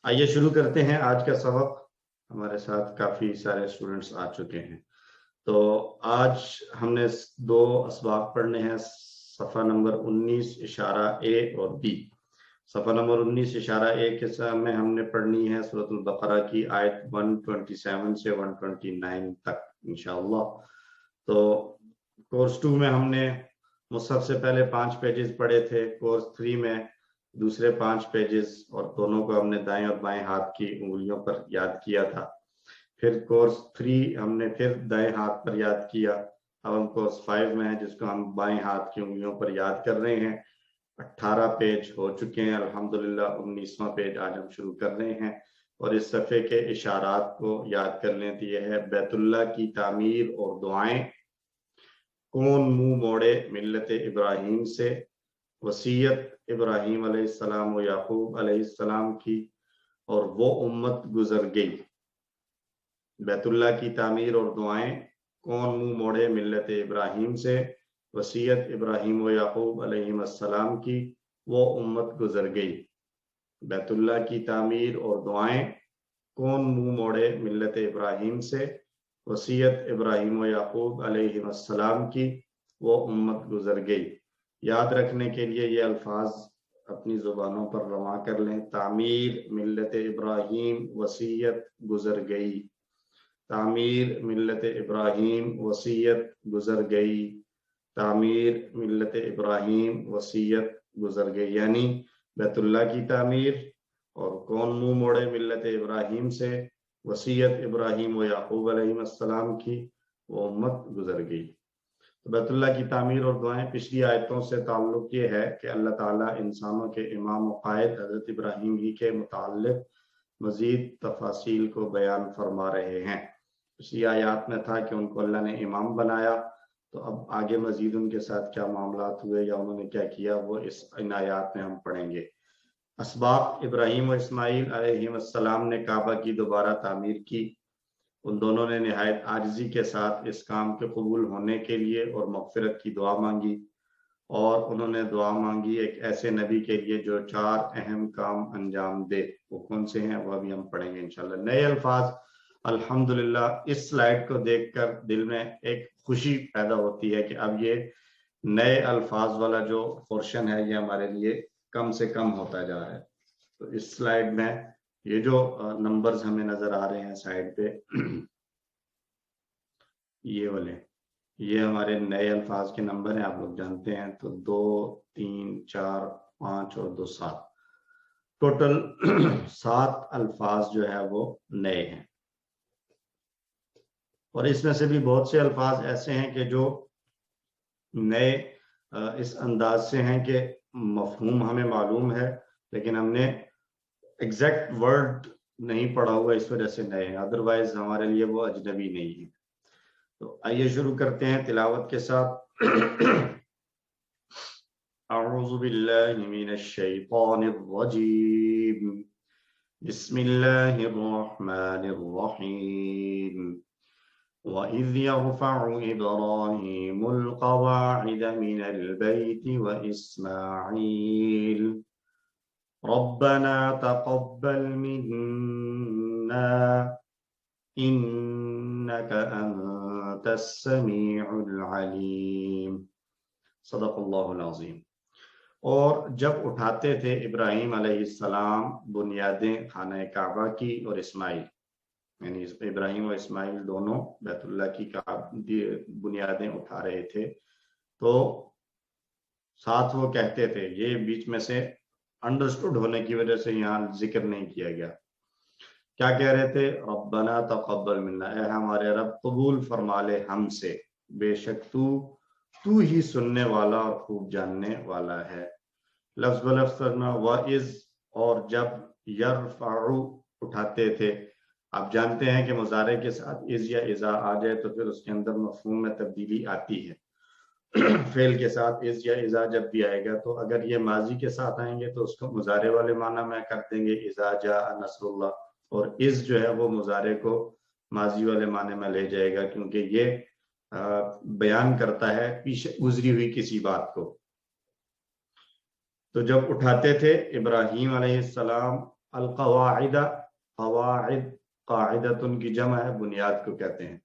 آئیے شروع کرتے ہیں آج کا سبق۔ ہمارے ساتھ کافی سارے اسٹوڈنٹس آ چکے ہیں، تو آج ہم نے دو اسباق پڑھنے ہیں، صفحہ نمبر 19 اشارہ اے اور بی۔ صفحہ نمبر 19 اشارہ اے کے میں ہم نے پڑھنی ہے سورۃ البقرہ کی آیت 127 سے 129 تک انشاءاللہ۔ تو کورس 2 میں ہم نے مصحف سے پہلے 5 پیجز پڑھے تھے، کورس 3 میں دوسرے 5 پیجز، اور دونوں کو ہم نے دائیں اور بائیں ہاتھ کی انگلیوں پر یاد کیا تھا۔ پھر کورس 3 ہم نے پھر دائیں ہاتھ پر یاد کیا۔ اب ہم کورس 5 میں ہیں جس کو ہم بائیں ہاتھ کی انگلیوں پر یاد کر رہے ہیں۔ 18 پیج ہو چکے ہیں الحمدللہ، 19واں پیج آج ہم شروع کر رہے ہیں، اور اس صفحے کے اشارات کو یاد کر لیں تو یہ ہے: بیت اللہ کی تعمیر اور دعائیں، کون منہ موڑے ملت ابراہیم سے، وصیت ابراہیم علیہ السلام و یعقوب علیہ السلام کی، اور وہ امت گزر گئی۔ بیت اللہ کی تعمیر اور دعائیں، کون منہ موڑے ملت ابراہیم سے، وصیت ابراہیم و یعقوب علیہ السلام کی، وہ امت گزر گئی۔ بیت اللہ کی تعمیر اور دعائیں، کون منہ موڑے ملت ابراہیم سے، وصیت ابراہیم و یعقوب علیہ السلام کی، وہ امت گزر گئی۔ یاد رکھنے کے لیے یہ الفاظ اپنی زبانوں پر رواں کر لیں: تعمیر ملت ابراہیم، وصیت گزر گئی۔ تعمیر ملت ابراہیم، وصیت گزر گئی۔ تعمیر ملت ابراہیم، وصیت گزر گئی، یعنی بیت اللہ کی تعمیر اور کون منہ موڑے ملت ابراہیم سے، وصیت ابراہیم و یعقوب علیہ السلام کی، وہ امت گزر گئی۔ تو بیت اللہ کی تعمیر اور دعائیں، پچھلی آیتوں سے تعلق یہ ہے کہ اللہ تعالیٰ انسانوں کے امام و قائد حضرت ابراہیم ہی کے متعلق مزید تفاصیل کو بیان فرما رہے ہیں۔ پچھلی آیات میں تھا کہ ان کو اللہ نے امام بنایا، تو اب آگے مزید ان کے ساتھ کیا معاملات ہوئے یا انہوں نے کیا کیا، وہ ان آیات میں ہم پڑھیں گے۔ اسباق: ابراہیم و اسماعیل علیہ السلام نے کعبہ کی دوبارہ تعمیر کی۔ ان دونوں نے نہایت عاجزی کے ساتھ اس کام کے قبول ہونے کے لیے اور مغفرت کی دعا مانگی، اور انہوں نے دعا مانگی ایک ایسے نبی کے لیے جو 4 اہم کام انجام دے۔ وہ کون سے ہیں وہ ابھی ہم پڑھیں گے انشاءاللہ۔ نئے الفاظ، الحمدللہ اس سلائیڈ کو دیکھ کر دل میں ایک خوشی پیدا ہوتی ہے کہ اب یہ نئے الفاظ والا جو پورشن ہے یہ ہمارے لیے کم سے کم ہوتا جا رہا ہے۔ تو اس سلائیڈ میں یہ جو نمبرز ہمیں نظر آ رہے ہیں سائیڈ پہ، یہ والے، یہ ہمارے نئے الفاظ کے نمبر ہیں، آپ لوگ جانتے ہیں۔ تو 2 3 4 5 اور 2 7، ٹوٹل 7 الفاظ جو ہے وہ نئے ہیں، اور اس میں سے بھی بہت سے الفاظ ایسے ہیں کہ جو نئے اس انداز سے ہیں کہ مفہوم ہمیں معلوم ہے لیکن ہم نے ایگزیکٹ ورڈ نہیں پڑھا ہوا، اس وجہ سے نئے ہیں، ادروائز ہمارے لیے وہ اجنبی نہیں ہے۔ تو آئیے شروع کرتے ہیں تلاوت کے ساتھ۔ اعوذ باللہ من الشیطان الرجیم، بسم اللہ الرحمن الرحیم۔ وَإِذْ يَرْفَعُ إِبْرَاهِيمُ الْقَوَاعِدَ مِنَ الْبَيْتِ وَإِسْمَاعِيلُ رَبَّنَا تَقَبَّلْ مِنَّا إِنَّكَ أَنْتَ السَّمِيعُ الْعَلِيمُ۔ صدق اللہ العظیم۔ اور جب اٹھاتے تھے ابراہیم علیہ السلام بنیادیں خانہ کعبہ کی، اور اسماعیل، یعنی ابراہیم و اسماعیل دونوں بیت اللہ کی بنیادیں اٹھا رہے تھے، تو ساتھ وہ کہتے تھے، یہ بیچ میں سے انڈرسٹوڈ ہونے کی وجہ سے یہاں ذکر نہیں کیا گیا، کیا کہہ رہے تھے؟ ربنا تقبل منا، اے ہمارے رب قبول فرما لے ہم سے، بے شک تو ہی سننے والا اور خوب جاننے والا ہے۔ لفظ بلفظ کرنا، وَإِذْ، اور جب، یرفعو اٹھاتے تھے۔ آپ جانتے ہیں کہ مضارع کے ساتھ از یا اذا آ جائے تو پھر اس کے اندر مفہوم میں تبدیلی آتی ہے۔ فعل کے ساتھ از یا اذا جب بھی آئے گا تو اگر یہ ماضی کے ساتھ آئیں گے تو اس کو مضارع والے معنی میں کر دیں گے، اذا جاء نصر اللہ، اور از جو ہے وہ مضارع کو ماضی والے معنی میں لے جائے گا، کیونکہ یہ بیان کرتا ہے پیچھے گزری ہوئی کسی بات کو۔ تو جب اٹھاتے تھے ابراہیم علیہ السلام القواعد، قواعد قاعدتن کی جمع ہے، بنیاد کو کہتے ہیں.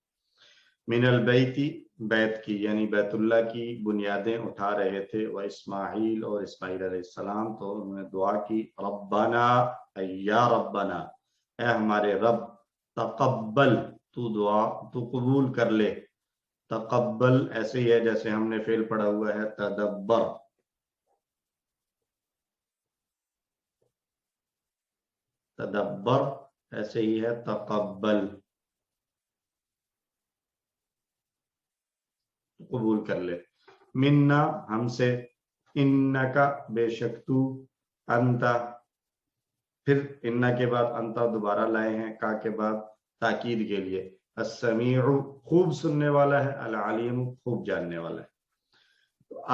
من البیتی، بیت کی یعنی بیت اللہ کی بنیادیں اٹھا رہے تھے. وہ اسماعیل، اور اسماعیل علیہ السلام، تو انہوں نے دعا کی ربنا، یا ربنا، اے ہمارے رب، تقبل، تو دعا تو قبول کر لے. تقبل ایسے ہی ہے جیسے ہم نے فعل پڑھا ہوا ہے تدبر. تدبر ایسے ہی ہے تقبل، قبول کر لے. منا، ہم سے. انکا، بے شک تو. انتا، پھر انا کے بعد انتا دوبارہ لائے ہیں کا کے بعد تاکید کے لیے. السمیع، خوب سننے والا ہے. العلیم، خوب جاننے والا ہے.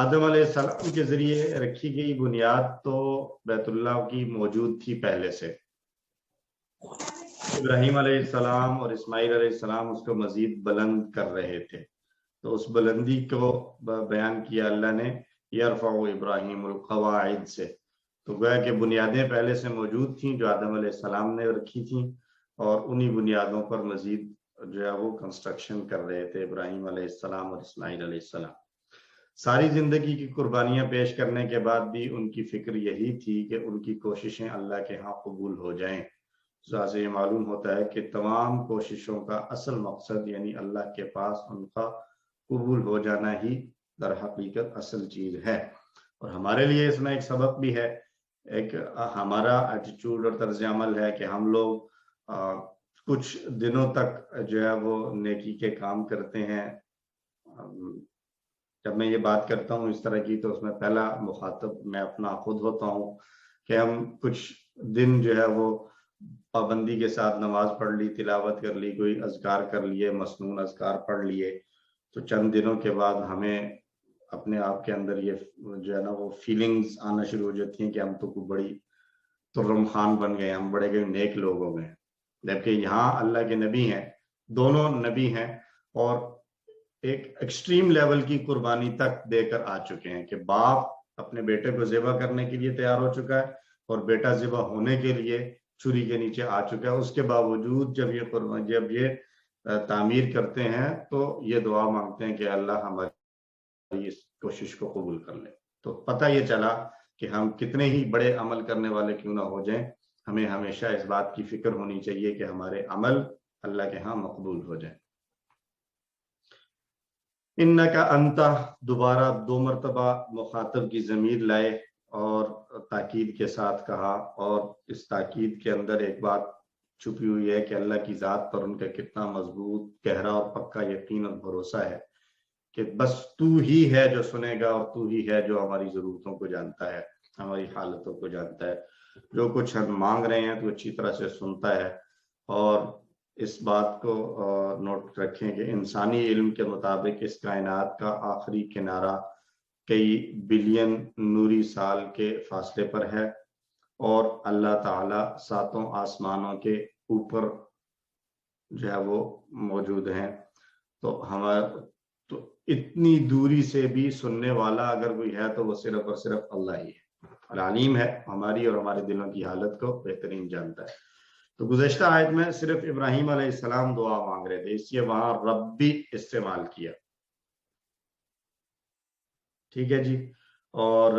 آدم علیہ السلام کے ذریعے رکھی گئی بنیاد تو بیت اللہ کی موجود تھی پہلے سے. ابراہیم علیہ السلام اور اسماعیل علیہ السلام اس کو مزید بلند کر رہے تھے، تو اس بلندی کو بیان کیا اللہ نے یرفع ابراہیم القواعد سے. تو گویا کہ بنیادیں پہلے سے موجود تھیں جو آدم علیہ السلام نے رکھی تھیں، اور انہی بنیادوں پر مزید جو ہے وہ کنسٹرکشن کر رہے تھے ابراہیم علیہ السلام اور اسماعیل علیہ السلام. ساری زندگی کی قربانیاں پیش کرنے کے بعد بھی ان کی فکر یہی تھی کہ ان کی کوششیں اللہ کے ہاں قبول ہو جائیں. سے یہ معلوم ہوتا ہے کہ تمام کوششوں کا اصل مقصد یعنی اللہ کے پاس ان کا قبول ہو جانا ہی در حقیقت اصل چیز ہے. اور ہمارے لیے اس میں ایک سبق بھی ہے، ایک ہمارا ایٹیٹیوڈ اور طرز عمل ہے کہ ہم لوگ کچھ دنوں تک جو ہے وہ نیکی کے کام کرتے ہیں. جب میں یہ بات کرتا ہوں اس طرح کی تو اس میں پہلا مخاطب میں اپنا خود ہوتا ہوں کہ ہم کچھ دن جو ہے وہ پابندی کے ساتھ نماز پڑھ لی، تلاوت کر لی، کوئی اذکار کر لیے، مسنون اذکار پڑھ لیے، تو چند دنوں کے بعد ہمیں اپنے آپ کے اندر یہ جو ہے نا وہ فیلنگز آنا شروع ہو جاتی ہیں کہ ہم تو کوئی بڑی ترم خان بن گئے، ہم بڑے گئے نیک لوگ ہو گئے. جبکہ یہاں اللہ کے نبی ہیں، دونوں نبی ہیں، اور ایک ایکسٹریم لیول کی قربانی تک دے کر آ چکے ہیں کہ باپ اپنے بیٹے کو ذبح کرنے کے لیے تیار ہو چکا ہے اور بیٹا ذبح ہونے کے لیے چھری کے نیچے آ چکا ہے. اس کے باوجود جب یہ تعمیر کرتے ہیں تو یہ دعا مانگتے ہیں کہ اللہ ہماری اس کوشش کو قبول کر لے. تو پتہ یہ چلا کہ ہم کتنے ہی بڑے عمل کرنے والے کیوں نہ ہو جائیں، ہمیں ہمیشہ اس بات کی فکر ہونی چاہیے کہ ہمارے عمل اللہ کے ہاں مقبول ہو جائیں. انکا انتا، دوبارہ 2 مرتبہ مخاطب کی ضمیر لائے اور تاکید کے ساتھ کہا، اور اس تاکید کے اندر ایک بات چھپی ہوئی ہے کہ اللہ کی ذات پر ان کا کتنا مضبوط، گہرا اور پکا یقین اور بھروسہ ہے کہ بس تو ہی ہے جو سنے گا، اور تو ہی ہے جو ہماری ضرورتوں کو جانتا ہے، ہماری حالتوں کو جانتا ہے. جو کچھ ہم مانگ رہے ہیں تو اچھی طرح سے سنتا ہے. اور اس بات کو نوٹ رکھیں کہ انسانی علم کے مطابق اس کائنات کا آخری کنارہ کئی بلین نوری سال کے فاصلے پر ہے، اور اللہ تعالی 7 آسمانوں کے اوپر جو ہے وہ موجود ہیں. تو اتنی دوری سے بھی سننے والا اگر کوئی ہے تو وہ صرف اور صرف اللہ ہی ہے. العلیم ہے، ہماری اور ہمارے دلوں کی حالت کو بہترین جانتا ہے. تو گزشتہ آیت میں صرف ابراہیم علیہ السلام دعا مانگ رہے تھے، اس لیے وہاں ربی استعمال کیا. ٹھیک ہے جی. اور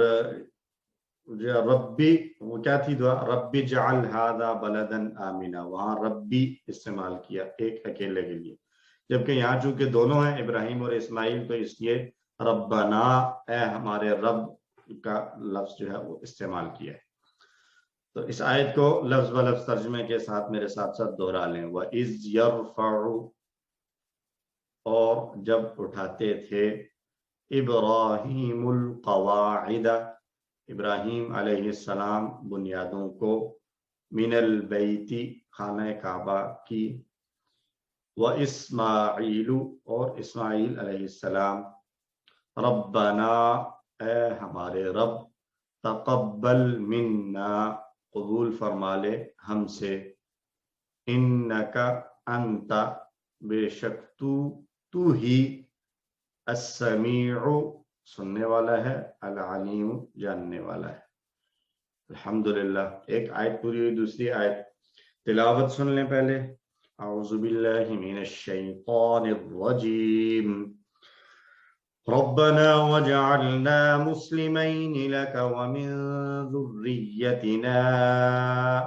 ربی وہ کیا تھی دعا؟ ربی جعل ھذا بلدا آمنا، وہاں ربی استعمال کیا ایک اکیلے کے لیے. جبکہ یہاں چونکہ دونوں ہیں ابراہیم اور اسماعیل، تو اس لیے ربنا، اے ہمارے رب کا لفظ جو ہے وہ استعمال کیا ہے. تو اس آیت کو لفظ بلفظ ترجمے کے ساتھ میرے ساتھ ساتھ دہرا لیں. وَإِذْ يَرْفَعُ، اور جب اٹھاتے تھے، ابراہیم القواعد، ابراہیم علیہ السلام بنیادوں کو، من البیتی، خانہ کعبہ کی، وَإِسْمَاعِيلُ، اور اسماعیل علیہ السلام، ربنا، اے ہمارے رب، تقبل منا، قبول فرما لے ہم سے، انکا انت، بے شک تو ہی، السمیع، سننے والا ہے، العلیم، جاننے والا ہے. الحمدللہ. ایک آیت پوری ہوئی, دوسری آیت تلاوت سن لیں پہلے. اعوذ باللہ من الشیطان الرجیم. ربنا وجعلنا مسلمین لك ومن ذریتنا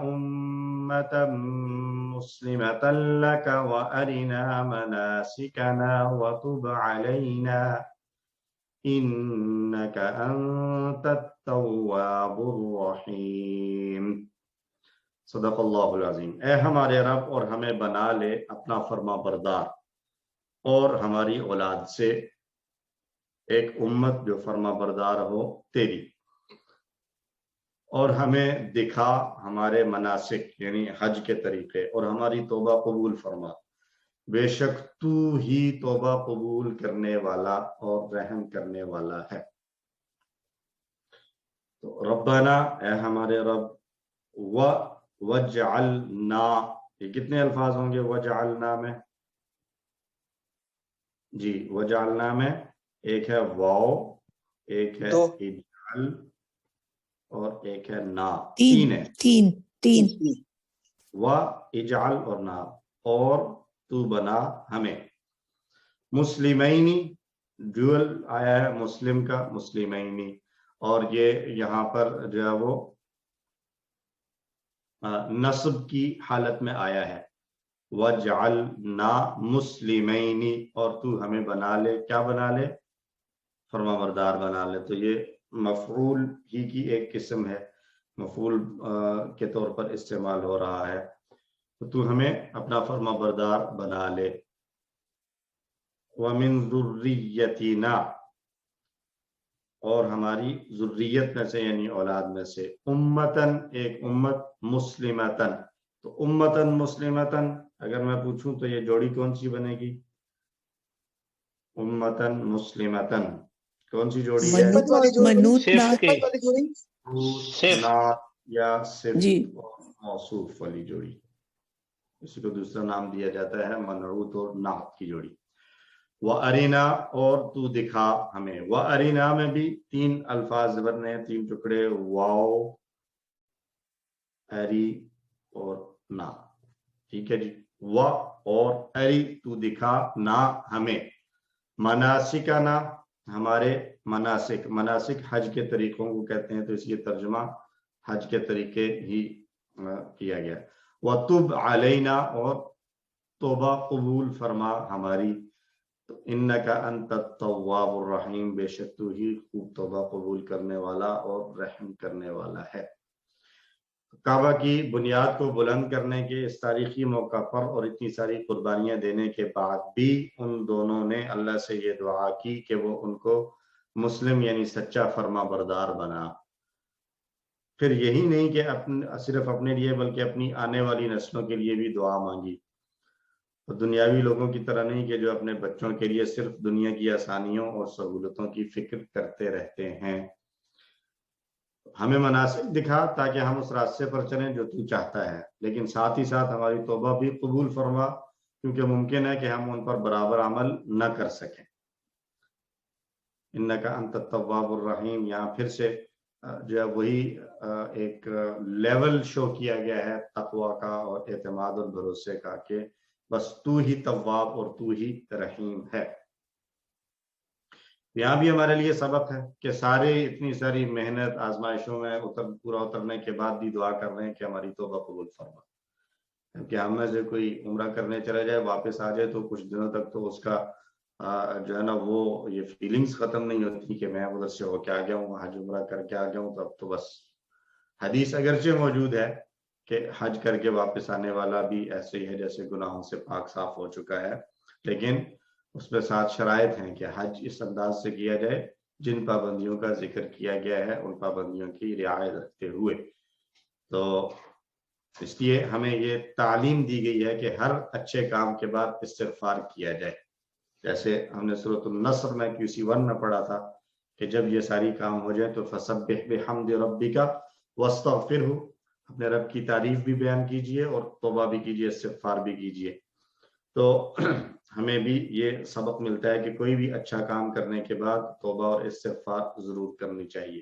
امة مسلمة لك وارنا مناسکنا وتب علینا انك انت التواب الرحیم. صدق اللہ العظیم. اے ہمارے رب اور ہمیں بنا لے اپنا فرما بردار اور ہماری اولاد سے ایک امت جو فرما بردار ہو تیری, اور ہمیں دکھا ہمارے مناسک یعنی حج کے طریقے, اور ہماری توبہ قبول فرما, بے شک تو ہی توبہ قبول کرنے والا اور رحم کرنے والا ہے. تو ربنا اے ہمارے رب, وجعلنا, یہ کتنے الفاظ ہوں گے وجعلنا میں؟ جی وجعلنا میں ایک ہے واو, ایک ہے اجعل, اور ایک ہے نا. تین ہے, تین و اجعل اور نا. اور تو بنا ہمیں مسلمینی, ڈیول آیا ہے مسلم کا مسلمینی, اور یہ یہاں پر جو ہے وہ نصب کی حالت میں آیا ہے. وجعلنا مسلمینی, اور تو ہمیں بنا لے, کیا بنا لے؟ فرما بردار بنا لے. تو یہ مفعول ہی کی ایک قسم ہے, مفعول کے طور پر استعمال ہو رہا ہے. تو ہمیں اپنا فرما بردار بنا لے. وَمِن ذُرِّيَّتِنَا, اور ہماری ذریت میں سے یعنی اولاد میں سے, امتن ایک امت, مسلمتن. تو امتن مسلمتن اگر میں پوچھوں تو یہ جوڑی کون سی بنے گی؟ امتن مسلمتن کون سی جوڑی ہے؟ منوط نعت یا صفت جی اور موصوف والی جوڑی. اسی کو دوسرا نام دیا جاتا ہے منعوت اور نعت کی جوڑی. وَأَرِنَا, اور تو دکھا ہمیں. وَأَرِنَا میں بھی تین الفاظ بننے ہیں, تین ٹکڑے, واو, اری اور نا. ٹھیک ہے جی. و اور اری, تو دکھا, نا ہمیں, مناسکنا, ہمارے مناسک. مناسک حج کے طریقوں کو کہتے ہیں, تو اس لیے ترجمہ حج کے طریقے ہی کیا گیا. وَتُبْ عَلَيْنَا, اور توبہ قبول فرما ہماری. تو انک انت التواب الرحیم, بے شک تو ہی خوب توبہ قبول کرنے والا اور رحم کرنے والا ہے. کعبہ کی بنیاد کو بلند کرنے کے اس تاریخی موقع پر اور اتنی ساری قربانیاں دینے کے بعد بھی ان دونوں نے اللہ سے یہ دعا کی کہ وہ ان کو مسلم یعنی سچا فرما بردار بنا. پھر یہی نہیں کہ صرف اپنے لیے بلکہ اپنی آنے والی نسلوں کے لیے بھی دعا مانگی. دنیاوی لوگوں کی طرح نہیں کہ جو اپنے بچوں کے لیے صرف دنیا کی آسانیوں اور سہولتوں کی فکر کرتے رہتے ہیں. ہمیں مناسک دکھا تاکہ ہم اس راستے پر چلیں جو تو چاہتا ہے, لیکن ساتھ ہی ساتھ ہماری توبہ بھی قبول فرما, کیونکہ ممکن ہے کہ ہم ان پر برابر عمل نہ کر سکیں. انک انت التواب الرحیم, یہاں پھر سے جو ہے وہی ایک لیول شو کیا گیا ہے تقوی کا اور اعتماد اور بھروسے کا, کہ بس تو ہی تواب اور تو ہی رحیم ہے. یہاں بھی ہمارے لیے سبق ہے کہ سارے اتنی ساری محنت آزمائشوں میں پورا اترنے کے بعد بھی دعا کر رہے ہیں کہ ہماری توبہ قبول فرما. کہ ہم میں سے کوئی عمرہ کرنے چلا جائے, واپس آ جائے, تو کچھ دنوں تک تو اس کا جو ہے نا وہ یہ فیلنگز ختم نہیں ہوتی کہ میں ادھر سے ہو کے آ گیا ہوں, حج عمرہ کر کے آ گیا ہوں. تو اب تو بس حدیث اگرچہ موجود ہے کہ حج کر کے واپس آنے والا بھی ایسے ہی ہے جیسے گناہوں سے پاک صاف ہو چکا ہے, لیکن اس پہ ساتھ شرائط ہیں کہ حج اس انداز سے کیا جائے جن پابندیوں کا ذکر کیا گیا ہے, ان پابندیوں کی رعایت رکھتے ہوئے. تو اس لیے ہمیں یہ تعلیم دی گئی ہے کہ ہر اچھے کام کے بعد استغفار کیا جائے. جیسے ہم نے سورۃ النصر میں QC1 میں پڑھا تھا کہ جب یہ ساری کام ہو جائے تو فسبح بحمد ربک واستغفرہ, اپنے رب کی تعریف بھی بیان کیجئے اور توبہ بھی کیجئے, استغفار بھی کیجئے. تو ہمیں بھی یہ سبق ملتا ہے کہ کوئی بھی اچھا کام کرنے کے بعد توبہ اور استغفار ضرور کرنی چاہیے.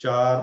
4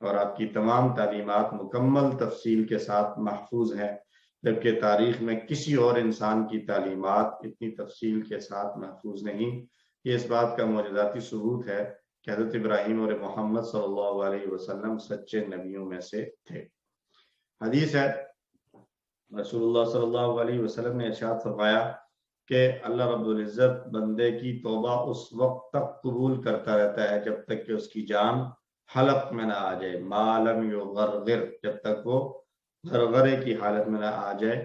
اور آپ کی تمام تعلیمات مکمل تفصیل کے ساتھ محفوظ ہیں، جبکہ تاریخ میں کسی اور انسان کی تعلیمات اتنی تفصیل کے ساتھ محفوظ نہیں۔ یہ اس بات کا معجزاتی ثبوت ہے کہ حضرت ابراہیم اور محمد صلی اللہ علیہ وسلم سچے نبیوں میں سے تھے۔ حدیث ہے، رسول اللہ صلی اللہ علیہ وسلم نے ارشاد فرمایا کہ اللہ رب العزت بندے کی توبہ اس وقت تک قبول کرتا رہتا ہے جب تک کہ اس کی جان حلق میں نہ آ جائے، ما لم یغرغر، جب تک وہ غرغرے کی حالت میں نہ آ جائے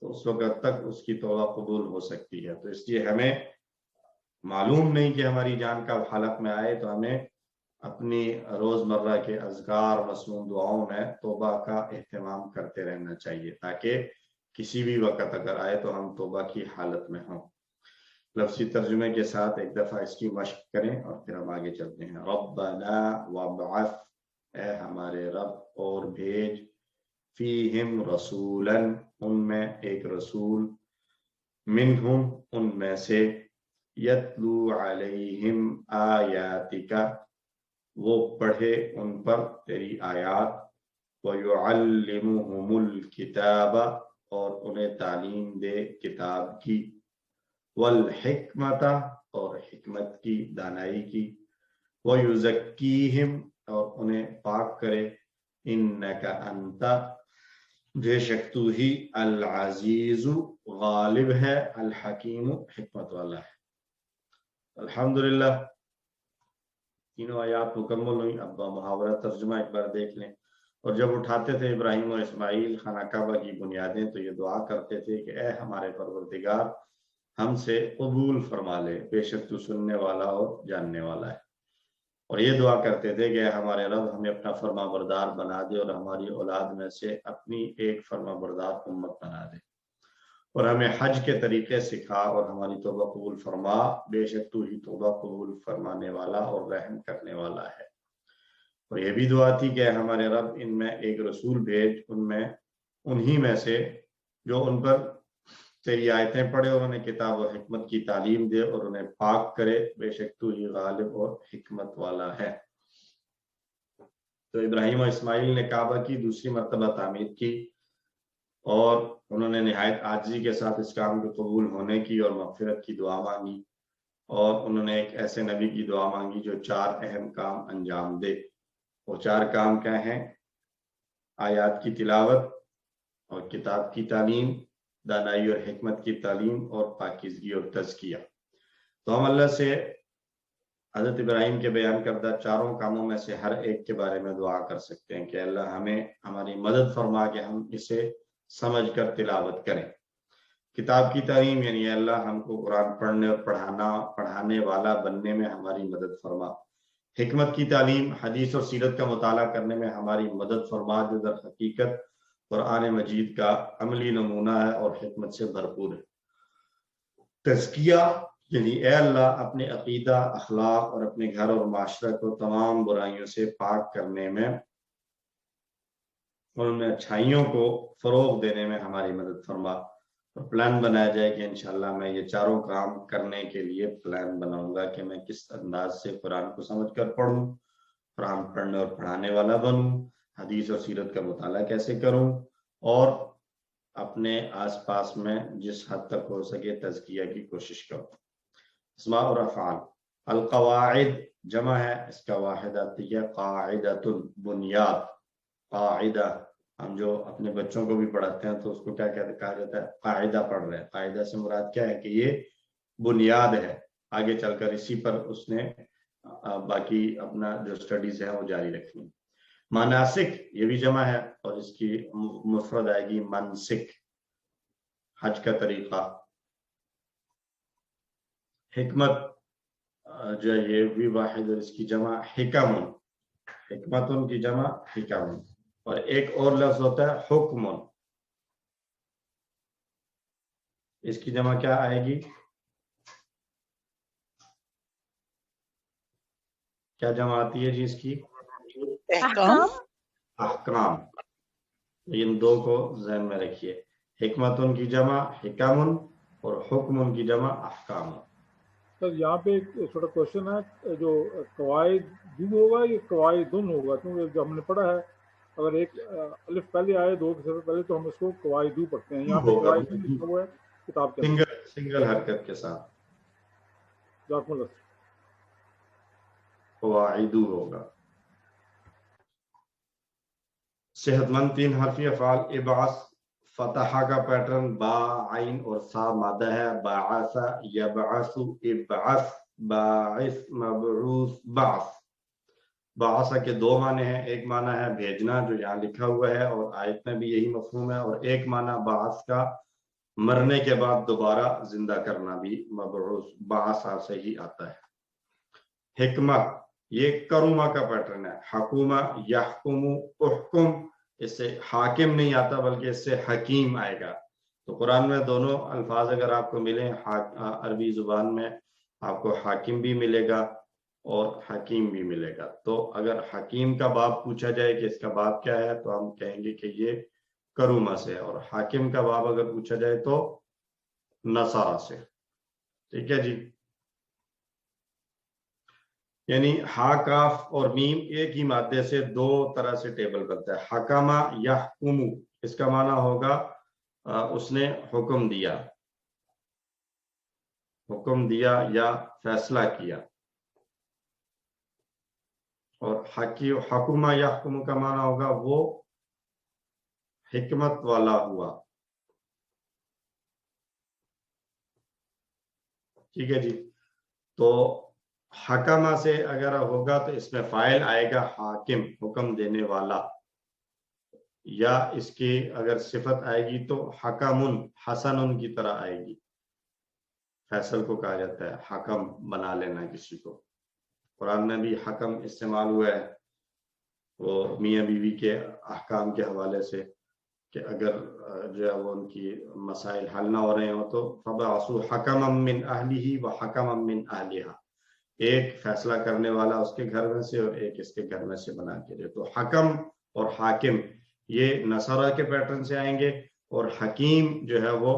تو اس وقت تک اس کی توبہ قبول ہو سکتی ہے۔ تو اس لیے ہمیں معلوم نہیں کہ ہماری جان کب حلق میں آئے، تو ہمیں اپنی روزمرہ کے اذکار مسنون دعاؤں میں توبہ کا اہتمام کرتے رہنا چاہیے، تاکہ کسی بھی وقت اگر آئے تو ہم توبہ کی حالت میں ہوں۔ لفظی ترجمے کے ساتھ ایک دفعہ اس کی مشق کریں اور پھر ہم آگے چلتے ہیں۔ ربنا وابعث، اے ہمارے رب اور بھیج، فیہم رسولا، ان میں ایک رسول، منہم ان میں سے، یتلو علیہم آیاتک، وہ پڑھے ان پر تیری آیات، وَيُعَلِّمُهُمُ الْكِتَابَ، اور انہیں تعلیم دے کتاب کی، والحکمت، اور حکمت کی، دانائی کی، وَيُزَكِّيهِمْ، اور انہیں پاک کرے، إِنَّكَ أَنْتَ، بے شک تو ہی، العزیز، غالب ہے، الحکیم، حکمت والا ہے۔ الحمدللہ تینوں آیات مکمل ہوئی۔ اب محاورہ ترجمہ ایک بار دیکھ لیں۔ اور جب اٹھاتے تھے ابراہیم اور اسماعیل خانہ کعبہ کی بنیادیں تو یہ دعا کرتے تھے کہ اے ہمارے پروردگار، ہم سے قبول فرما لے، بے شک تو سننے والا اور جاننے والا ہے۔ اور یہ دعا کرتے تھے کہ اے ہمارے رب، ہمیں اپنا فرما بردار بنا دے اور ہماری اولاد میں سے اپنی ایک فرما بردار امت بنا دے، اور ہمیں حج کے طریقے سکھا اور ہماری توبہ قبول فرما، بے شک تو ہی توبہ قبول فرمانے والا اور رحم کرنے والا ہے۔ اور یہ بھی دعا تھی کہ ہمارے رب، ان میں ایک رسول بھیج، انہی میں سے جو ان پر تیری آیتیں پڑھے اور انہیں کتاب و حکمت کی تعلیم دے اور انہیں پاک کرے، بے شک تو ہی غالب اور حکمت والا ہے۔ تو ابراہیم اور اسماعیل نے کعبہ کی دوسری مرتبہ تعمیر کی اور انہوں نے نہایت عاجزی کے ساتھ اس کام کے قبول ہونے کی اور مغفرت کی دعا مانگی، اور انہوں نے ایک ایسے نبی کی دعا مانگی جو 4 اہم کام انجام دے۔ وہ 4 کام کیا ہیں؟ آیات کی تلاوت اور کتاب کی تعلیم، دانائی اور حکمت کی تعلیم، اور پاکیزگی اور تزکیہ۔ تو ہم اللہ سے حضرت ابراہیم کے بیان کردہ 4 کاموں میں سے ہر ایک کے بارے میں دعا کر سکتے ہیں کہ اللہ ہمیں ہماری مدد فرما کہ ہم اسے سمجھ کر تلاوت کریں۔ کتاب کی تعلیم یعنی اللہ ہم کو قرآن پڑھنے اور پڑھانے والا بننے میں ہماری مدد فرما۔ حکمت کی تعلیم حدیث اور سیرت کا مطالعہ کرنے میں ہماری مدد فرما، جو در حقیقت قرآن مجید کا عملی نمونہ ہے اور حکمت سے بھرپور ہے۔ تزکیہ یعنی اے اللہ اپنے عقیدہ، اخلاق اور اپنے گھر اور معاشرہ کو تمام برائیوں سے پاک کرنے میں اور ان میں اچھائیوں کو فروغ دینے میں ہماری مدد فرما۔ اور پلان بنایا جائے کہ انشاءاللہ میں یہ 4 کام کرنے کے لیے پلان بناؤں گا کہ میں کس انداز سے قرآن کو سمجھ کر پڑھوں، قرآن پڑھنے اور پڑھانے والا بنوں، حدیث اور سیرت کا مطالعہ کیسے کروں، اور اپنے آس پاس میں جس حد تک ہو سکے تزکیہ کی کوشش کروں۔ اسماء اور افعال۔ القواعد جمع ہے، اس کا واحد آتی ہے قاعدۃ، بنیاد، قاعدہ۔ ہم جو اپنے بچوں کو بھی پڑھاتے ہیں تو اس کو کیا کہا جاتا ہے؟ قاعدہ پڑھ رہے ہیں۔ قاعدہ سے مراد کیا ہے کہ یہ بنیاد ہے، آگے چل کر اسی پر اس نے باقی اپنا جو سٹڈیز ہے وہ جاری رکھنی۔ مناسک یہ بھی جمع ہے اور اس کی مفرد آئے گی منسک، حج کا طریقہ۔ حکمت جو ہے یہ بھی واحد اور اس کی جمع حکم، حکمتن کی جمع حکم، اور ایک اور لفظ ہوتا ہے حکم، اس کی جمع کیا آئے گی؟ کیا جمع آتی ہے جی اس کی؟ احکام۔ احکام۔ ان 2 کو ذہن میں رکھیے، حکمتن کی جمع حکم اور حکم کی جمع احکام۔ سر یہاں پہ ایک چھوٹا کوشچن ہے، جو قواعد دو ہوگا یہ قواعد دن ہوگا، کیونکہ جو ہم نے پڑھا ہے اگر ایک الف پہلے آئے دو سے پہلے تو ہم اس کو قواعد دو پڑھتے ہیں، یہاں پہ ہوگا قواعد لکھا ہوا ہے کتاب کے اندر سنگل حرکت کے ساتھ جزاکم اللہ۔ قواعدو ہوگا۔ صحت مند 3 حرفی افعال، ابعث فتحہ کا پیٹرن، با عین اور سا مادہ ہے، بعث یبعث ابعث باعث مبعوث بعث۔ بعث کے 2 معنی ہیں، ایک معنی ہے بھیجنا جو یہاں لکھا ہوا ہے اور آیت میں بھی یہی مفہوم ہے، اور ایک معنی بعث کا مرنے کے بعد دوبارہ زندہ کرنا بھی مبعوث بعث سے ہی آتا ہے۔ حکمہ یہ کرومہ کا پیٹرن ہے، حکومہ یحکم احکم، اس سے حاکم نہیں آتا بلکہ اس سے حکیم آئے گا۔ تو قرآن میں دونوں الفاظ اگر آپ کو ملیں، عربی زبان میں آپ کو حاکم بھی ملے گا اور حکیم بھی ملے گا۔ تو اگر حکیم کا باب پوچھا جائے کہ اس کا باب کیا ہے تو ہم کہیں گے کہ یہ کرومہ سے، اور حاکم کا باب اگر پوچھا جائے تو نصارہ سے۔ ٹھیک ہے جی، یعنی ہا کاف اور میم ایک ہی مادے سے 2 طرح سے ٹیبل بنتا ہے۔ حکمہ یحکمو، اس کا معنی ہوگا اس نے حکم دیا، حکم دیا یا فیصلہ کیا، اور حکمہ یحکمو کا معنی ہوگا وہ حکمت والا ہوا۔ ٹھیک ہے جی، تو حکمہ سے اگر ہوگا تو اس میں فاعل آئے گا حاکم، حکم دینے والا، یا اس کی اگر صفت آئے گی تو حکمن حسن کی طرح آئے گی۔ فیصل کو کہا جاتا ہے حکم بنا لینا کسی کو، قرآن میں بھی حکم استعمال ہوا ہے وہ میاں بیوی کے احکام کے حوالے سے، کہ اگر جو ہے وہ ان کی مسائل حل نہ ہو رہے ہوں تو فَبَعَثُوا حَكَمًا مِّنْ أَهْلِهِ وَحَكَمًا مِّنْ أَهْلِهَا، ایک فیصلہ کرنے والا اس کے گھر میں سے اور ایک اس کے گھر میں سے بنا کے دے۔ تو حکم اور حاکم یہ نصارہ کے پیٹرن سے آئیں گے، اور حکیم جو ہے وہ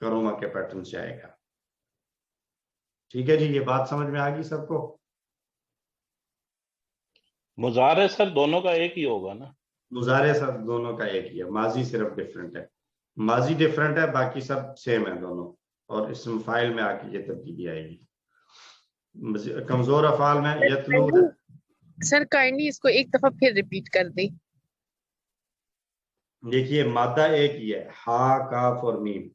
کرومہ کے پیٹرن سے آئے گا۔ ٹھیک ہے جی، یہ بات سمجھ میں آ گئی سب کو؟ مضارع سر دونوں کا ایک ہی ہوگا نا؟ مضارع سب دونوں کا ایک ہی ہے، ماضی صرف ڈیفرنٹ ہے، ماضی ڈیفرنٹ ہے، باقی سب سیم ہے دونوں، اور اسم فاعل میں آ کے یہ تبدیلی آئے گی۔ کمزور افعال میں یتلو ہے۔ سر کائنڈلی اس کو ایک دفعہ پھر ریپیٹ کر دیں۔ دیکھیے مادہ ایک ہی ہے، ہا کاف اور میم،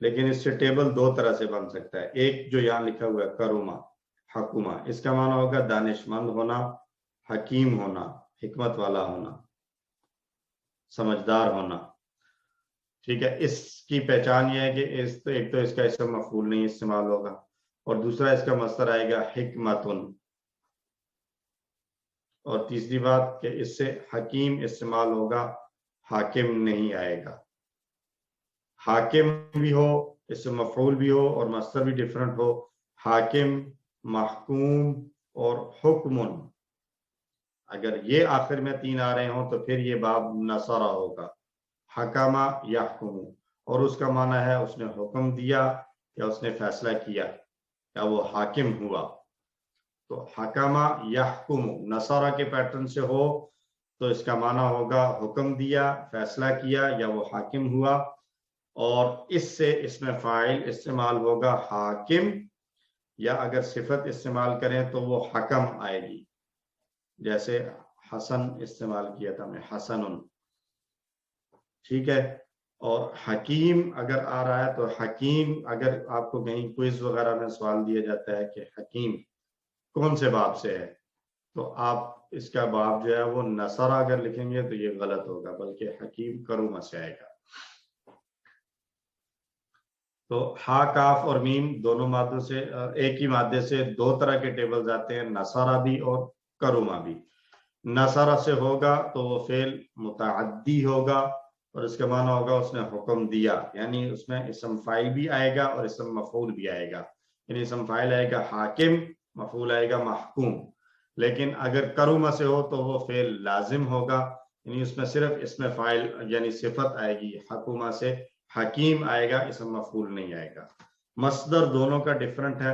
لیکن اس سے ٹیبل 2 طرح سے بن سکتا ہے۔ ایک جو یہاں لکھا ہوا ہے کرومہ حکومہ، اس کا معنی ہوگا دانش مند ہونا، حکیم ہونا، حکمت والا ہونا، سمجھدار ہونا۔ ٹھیک ہے، اس کی پہچان یہ ہے کہ ایک تو اس کا اسم مفعول نہیں استعمال ہوگا، اور دوسرا اس کا مصدر آئے گا حکمتن، اور تیسری بات کہ اس سے حکیم استعمال ہوگا، حاکم نہیں آئے گا۔ حاکم بھی ہو، اس سے مفعول بھی ہو اور مصدر بھی ڈیفرنٹ ہو، حاکم، محکوم اور حکمن، اگر یہ آخر میں 3 آ رہے ہوں تو پھر یہ باب نصارہ ہوگا، حکمہ یحکم، اور اس کا معنی ہے اس نے حکم دیا یا اس نے فیصلہ کیا یا وہ حاکم ہوا۔ تو حکمہ یحکم نصارہ کے پیٹرن سے ہو تو اس کا معنی ہوگا حکم دیا، فیصلہ کیا یا وہ حاکم ہوا، اور اس سے اس میں فاعل استعمال ہوگا حاکم، یا اگر صفت استعمال کریں تو وہ حکم آئے گی، جیسے حسن استعمال کیا تھا میں، حسن۔ ٹھیک ہے، اور حکیم اگر آ رہا ہے تو حکیم، اگر آپ کو کہیں کوئز وغیرہ میں سوال دیا جاتا ہے کہ حکیم کون سے باب سے ہے، تو آپ اس کا باب جو ہے وہ نصارہ اگر لکھیں گے تو یہ غلط ہوگا، بلکہ حکیم کرومہ سے آئے گا۔ تو ہا کاف اور میم دونوں مادوں سے، ایک ہی مادے سے 2 طرح کے ٹیبلز آتے ہیں، نصارہ بھی اور کرومہ بھی۔ نصارہ سے ہوگا تو وہ فعل متعدی ہوگا، اور اس کا معنی ہوگا اس نے حکم دیا، یعنی اس میں اسم فاعل بھی آئے گا اور اسم مفعول بھی آئے گا، یعنی اسم فاعل آئے گا حاکم، مفعول آئے گا محکوم۔ لیکن اگر کرومہ سے ہو تو وہ فعل لازم ہوگا، یعنی اس میں صرف اسم فاعل یعنی صفت آئے گی، حکومہ سے حکیم آئے گا، اسم مفعول نہیں آئے گا۔ مصدر دونوں کا ڈیفرنٹ ہے،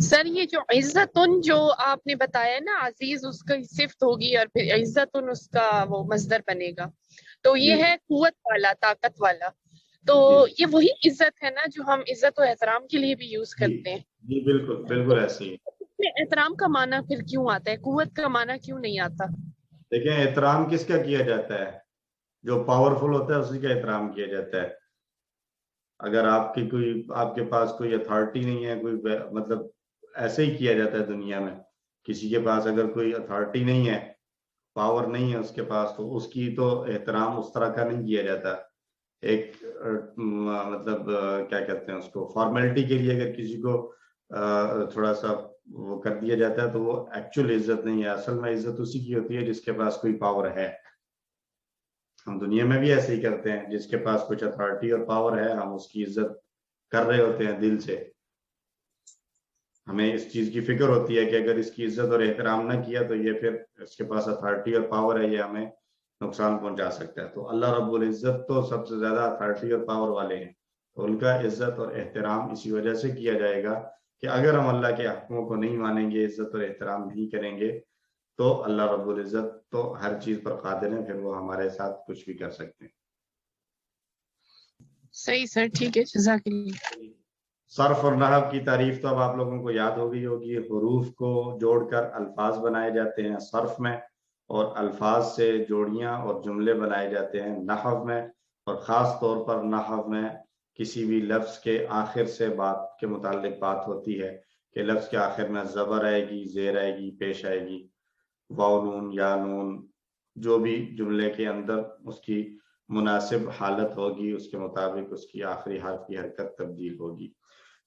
سر یہ جو عزتن جو آپ نے بتایا نا، عزیز اس کی صفت ہوگی اور پھر عزتن اس کا وہ مصدر بنے گا، تو یہ ہے قوت والا، طاقت والا، تو یہ وہی عزت ہے نا جو ہم عزت و احترام کے لیے بھی یوز کرتے ہیں؟ جی بالکل بالکل ایسے ہی. احترام کا معنی پھر کیوں آتا ہے، قوت کا معنی کیوں نہیں آتا؟ دیکھیں احترام کس کا کیا جاتا ہے؟ جو پاورفل ہوتا ہے اسی کا احترام کیا جاتا ہے. اگر آپ کے پاس کوئی اتھارٹی نہیں ہے، کوئی مطلب ایسے ہی کیا جاتا ہے دنیا میں. کسی کے پاس اگر کوئی اتھارٹی نہیں ہے، پاور نہیں ہے اس کے پاس، تو اس کی تو احترام اس طرح کا نہیں کیا جاتا. ایک مطلب کیا کہتے ہیں اس کو، فارمیلٹی کے لیے اگر کسی کو تھوڑا سا وہ کر دیا جاتا ہے تو وہ ایکچوئل عزت نہیں ہے. اصل میں عزت اسی کی ہوتی ہے جس کے پاس کوئی پاور ہے. ہم دنیا میں بھی ایسے ہی کرتے ہیں، جس کے پاس کچھ اتھارٹی اور پاور ہے ہم اس کی عزت کر رہے ہوتے ہیں دل سے. ہمیں اس چیز کی فکر ہوتی ہے کہ اگر اس کی عزت اور احترام نہ کیا تو یہ پھر اس کے پاس اتھارٹی اور پاور ہے، یہ ہمیں نقصان پہنچا سکتا ہے. تو اللہ رب العزت تو سب سے زیادہ اتھارٹی اور پاور والے ہیں، تو ان کا عزت اور احترام اسی وجہ سے کیا جائے گا کہ اگر ہم اللہ کے حکموں کو نہیں مانیں گے، عزت اور احترام نہیں کریں گے، تو اللہ رب العزت تو ہر چیز پر قادر ہیں، پھر وہ ہمارے ساتھ کچھ بھی کر سکتے ہیں. صحیح سر، ٹھیک ہے، جزاک اللہ. صرف اور نحو کی تعریف تو اب آپ لوگوں کو یاد ہو گئی ہوگی. حروف کو جوڑ کر الفاظ بنائے جاتے ہیں صرف میں، اور الفاظ سے جوڑیاں اور جملے بنائے جاتے ہیں نحو میں. اور خاص طور پر نحو میں کسی بھی لفظ کے آخر سے بات کے متعلق بات ہوتی ہے کہ لفظ کے آخر میں زبر آئے گی، زیر آئے گی، پیش آئے گی، واو نون یا نون، جو بھی جملے کے اندر اس کی مناسب حالت ہوگی اس کے مطابق اس کی آخری حرف کی حرکت تبدیل ہوگی.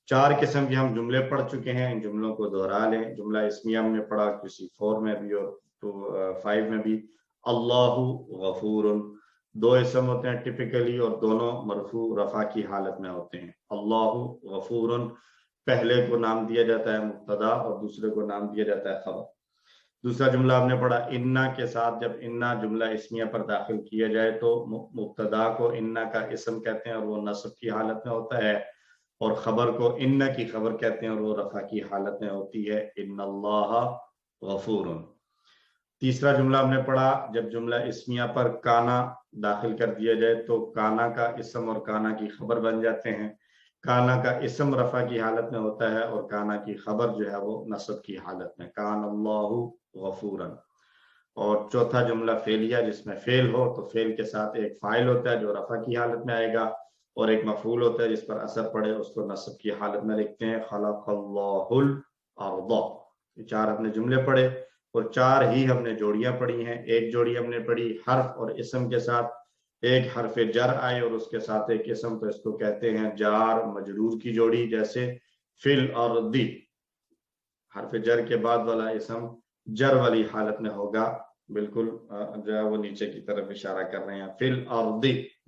4 قسم کے ہم جملے پڑھ چکے ہیں، ان جملوں کو دہرا لیں. جملہ اسمیہ ہم نے پڑھا کسی 4 میں بھی اور 5 میں بھی. اللہ غفور، 2 اسم ہوتے ہیں ٹپیکلی اور دونوں مرفوع رفع کی حالت میں ہوتے ہیں. اللہ غفور، پہلے کو نام دیا جاتا ہے مبتدا اور دوسرے کو نام دیا جاتا ہے خبر. دوسرا جملہ ہم نے پڑھا انا کے ساتھ، جب انا جملہ اسمیہ پر داخل کیا جائے تو مبتدا کو انا کا اسم کہتے ہیں اور وہ نصب کی حالت میں ہوتا ہے، اور خبر کو ان کی خبر کہتے ہیں اور وہ رفع کی حالت میں ہوتی ہے. ان اللہ غفور. تیسرا جملہ ہم نے پڑھا جب جملہ اسمیہ پر کانا داخل کر دیا جائے تو کانا کا اسم اور کانا کی خبر بن جاتے ہیں. کانا کا اسم رفع کی حالت میں ہوتا ہے اور کانا کی خبر جو ہے وہ نصب کی حالت میں. کان اللہ غفورا. اور چوتھا جملہ فعلیہ جس میں فعل ہو تو فعل کے ساتھ ایک فاعل ہوتا ہے جو رفع کی حالت میں آئے گا، اور ایک مفعول ہوتا ہے جس پر اثر پڑے اس کو نصب کی حالت میں لکھتے ہیں. خلق اللہ الارض. یہ 4 ہم نے جملے پڑھے اور 4 ہی ہم نے جوڑیاں پڑھی ہیں. ایک جوڑی ہم نے پڑھی حرف اور اسم کے ساتھ، ایک حرف جر آئے اور اس کے ساتھ ایک اسم، تو اس کو کہتے ہیں جار مجرور کی جوڑی. جیسے فی الارض، حرف جر کے بعد والا اسم جر والی حالت میں ہوگا، بالکل جو ہے وہ نیچے کی طرف اشارہ کر رہے ہیں، فی الارض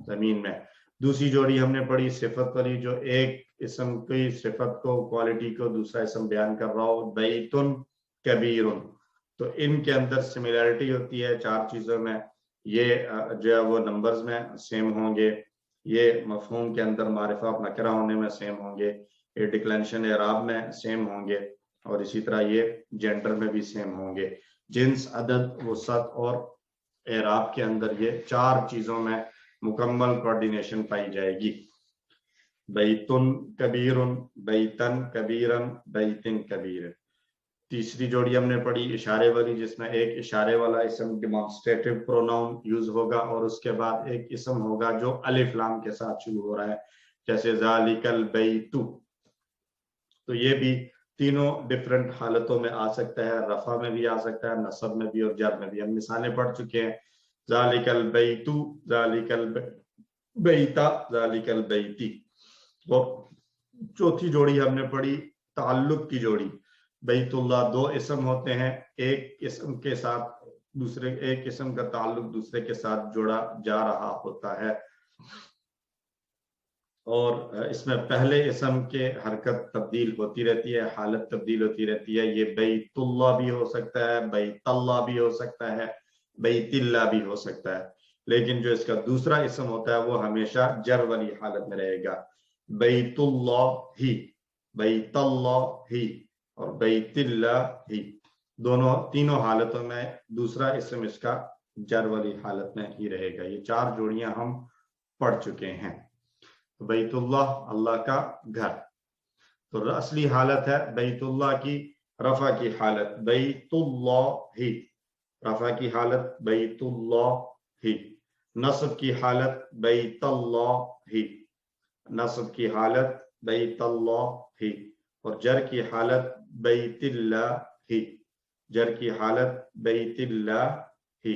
زمین میں. دوسری جوڑی ہم نے پڑھی صفت والی، جو ایک اسم کی صفت کو، کوالٹی کو دوسرا اسم بیان کر رہا ہو. بیتن کبیر، تو ان کے اندر سملیرٹی ہوتی ہے 4 چیزوں میں. یہ جو ہے وہ نمبرز میں سیم ہوں گے، یہ مفہوم کے اندر معرفہ نکرہ ہونے میں سیم ہوں گے، یہ ڈکلینشن اعراب میں سیم ہوں گے، اور اسی طرح یہ جینڈر میں بھی سیم ہوں گے. جنس، عدد، وسعت اور اعراب کے اندر یہ 4 چیزوں میں مکمل کوارڈینیشن پائی جائے گی. بیتن کبیر، بیتن کبیرن، بیتن کبیر. تیسری جوڑی ہم نے پڑھی اشارے والی، جس میں ایک اشارے والا اسم ڈیمانسٹریٹو پروناؤن یوز ہوگا اور اس کے بعد ایک اسم ہوگا جو الف لام کے ساتھ شروع ہو رہا ہے، جیسے ذالک البیت. تو یہ بھی تینوں ڈیفرنٹ حالتوں میں آ سکتا ہے، رفع میں بھی آ سکتا ہے، نصب میں بھی اور جر میں بھی. ہم مثالیں پڑھ چکے ہیں، ذالک البیت، ذالک البیت، ذالک البیتی. اور چوتھی جوڑی ہم نے پڑھی تعلق کی جوڑی. بیت اللہ 2 اسم ہوتے ہیں، ایک اسم کے ساتھ ایک اسم کا تعلق دوسرے کے ساتھ جوڑا جا رہا ہوتا ہے، اور اس میں پہلے اسم کے حرکت تبدیل ہوتی رہتی ہے، حالت تبدیل ہوتی رہتی ہے. یہ بیت اللہ بھی ہو سکتا ہے، بیت اللہ بھی ہو سکتا ہے، بیت اللہ بھی ہو سکتا ہے، لیکن جو اس کا دوسرا اسم ہوتا ہے وہ ہمیشہ جر والی حالت میں رہے گا. بیت اللہ ہی، بیت اللہ ہی، اور بیت اللہ ہی تینوں حالتوں میں دوسرا اسم اس کا جر والی حالت میں ہی رہے گا. یہ 4 جوڑیاں ہم پڑھ چکے ہیں. بیت اللہ اللہ کا گھر. تو اصلی حالت ہے بیت اللہ کی رفع کی حالت بیت اللہ ہی, رفع کی حالت بیت اللہ ہی, نصب کی حالت بیت اللہ ہی, نصب کی حالت بیت اللہ ہی, اور جر کی حالت بیت اللہ ہی, جر کی حالت بیت اللہ ہی.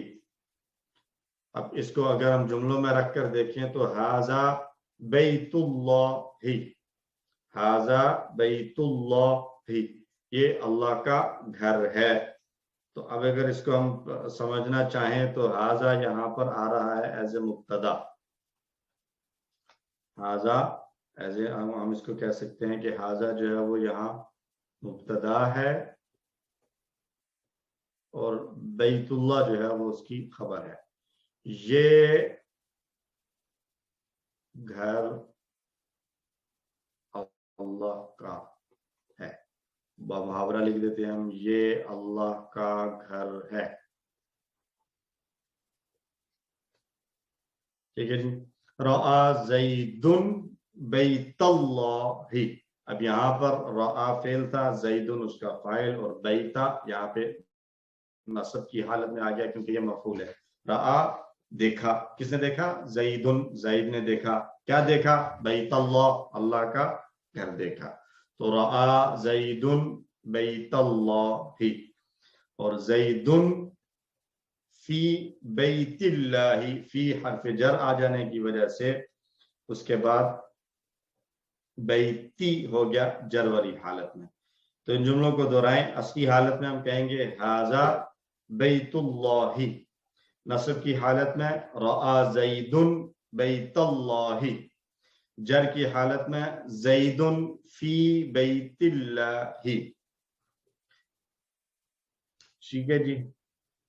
اب اس کو اگر ہم جملوں میں رکھ کر دیکھیں تو ھذا بیت اللہ ہی, ھذا بیت اللہ ہی, یہ اللہ کا گھر ہے. تو اب اگر اس کو ہم سمجھنا چاہیں تو ھذا یہاں پر آ رہا ہے ایز اے مبتدا. ھذا ایز اے ہم اس کو کہہ سکتے ہیں کہ ھذا جو ہے وہ یہاں مبتدا ہے اور بیت اللہ جو ہے وہ اس کی خبر ہے. یہ گھر اللہ کا ہے. محاورہ لکھ دیتے ہیں ہم, یہ اللہ کا گھر ہے. ٹھیک ہے جی. رأى زید بیت اللہ. اب یہاں پر رأى فعل تھا, زید اس کا فاعل, اور بیتا یہاں پہ نصب کی حالت میں آ گیا کیونکہ یہ مفعول ہے. رأى دیکھا, کس نے دیکھا؟ زید, زید نے دیکھا. کیا دیکھا؟ بیت اللہ اللہ کا گھر دیکھا. تو رأى زید بیت اللہ, اور زید فی بیت اللہ, فی حرف جر آ جانے کی وجہ سے اس کے بعد بیتی ہو گیا جر والی حالت میں. تو ان جملوں کو دہرائیں. اصلی حالت میں ہم کہیں گے ھذا بیت اللہ, نصب کی حالت میں رأى زید بیت اللہ, جر کی حالت میں زید فی بیت اللہ. ٹھیک ہے جی.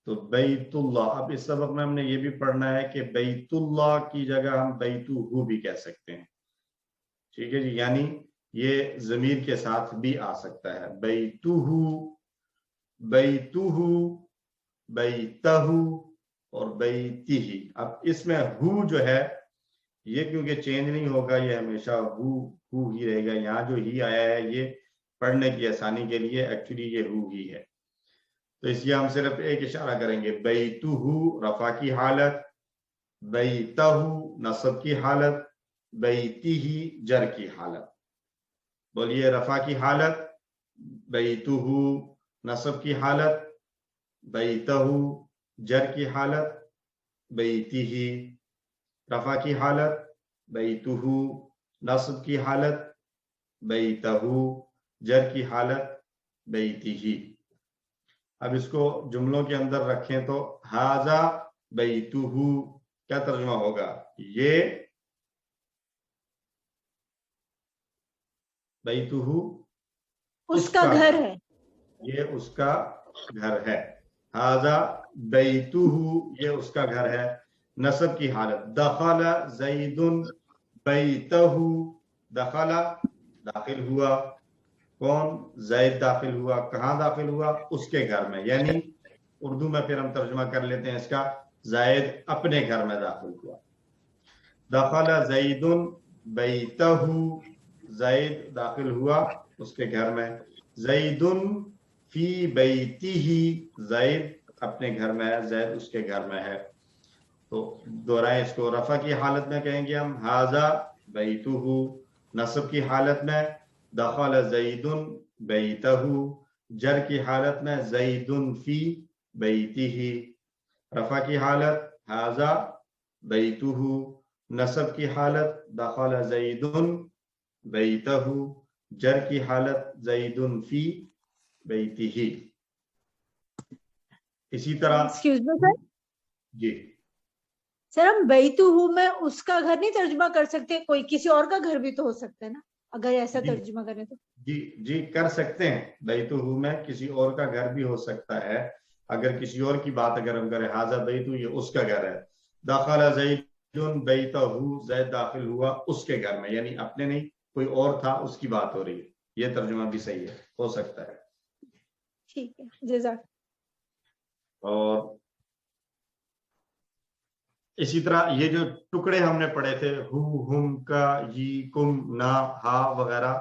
تو بیت اللہ, اب اس سبق میں ہم نے یہ بھی پڑھنا ہے کہ بیت اللہ کی جگہ ہم بیتہ بھی کہہ سکتے ہیں. ٹھیک ہے جی, یعنی یہ ضمیر کے ساتھ بھی آ سکتا ہے. بیتہ, بیتہ, بیتہ اور بیتہ. اب اس میں ہو جو ہے یہ کیونکہ چینج نہیں ہوگا, یہ ہمیشہ ہو ہی رہے گا. یہاں جو ہی آیا ہے یہ پڑھنے کی آسانی کے لیے ایکچولی یہ ہو ہی ہے. تو اس لیے ہم صرف ایک اشارہ کریں گے. بیتہ رفع کی حالت, بیتہ نصب کی حالت, بیتہ جر کی حالت. بولیے رفع کی حالت بیتہ, نصب کی حالت بیتہ, جر کی حالت بیتہ, رفع کی حالت بیتہ, نصب کی حالت بیتہ, جر کی حالت بیتہ. اب اس کو جملوں کے اندر رکھیں تو ھذا بیتہ کیا ترجمہ ہوگا؟ یہ بیتہ اس کا گھر ہے, یہ اس کا گھر ہے. ھذا بیتہ یہ اس کا گھر ہے. نصب کی حالت دخل زید بیتہ, دخل داخل ہوا, کون؟ زید داخل ہوا. کہاں داخل ہوا؟ اس کے گھر میں. یعنی اردو میں پھر ہم ترجمہ کر لیتے ہیں اس کا, زید اپنے گھر میں داخل ہوا. دخل زید بیتہ, زید داخل ہوا اس کے گھر میں. زید فی بیتہ, زید اپنے گھر میں ہے, زید اس کے گھر میں ہے. تو دہرائیں اس کو. رفع کی حالت میں کہیں گے ہم ھذا بیتہ, نصب کی حالت میں دخل زید بیتہ, جر کی حالت میں زید فی بیتہ, رفع کی حالت ھذا بیتہ, نصب کی حالت دخل زید بیتہ, جر کی حالت زید فی بیتہ. اسی طرح ایکسکیوز می سر, جی سر ہم بیتہ میں اس کا گھر نہیں ترجمہ کر سکتے, کوئی کسی اور کا گھر بھی تو ہو سکتا ہے نا اگر ایسا ترجمہ کریں تو؟ جی کر سکتے ہیں. بیتہ میں کسی اور کا گھر بھی ہو سکتا ہے. اگر کسی اور کی بات اگر ہم کریں ھذا بیتہ یہ اس کا گھر ہے. دخل زید بیتہ, زید داخل ہوا اس کے گھر میں, یعنی اپنے نہیں کوئی اور تھا اس کی بات ہو رہی ہے. یہ ترجمہ بھی صحیح ہے, ہو سکتا ہے. ٹھیک ہے, جزاک. اور اسی طرح یہ جو ٹکڑے ہم نے پڑھے تھے, ہو, ہم, کا, یہ, کم, نا, ہا وغیرہ,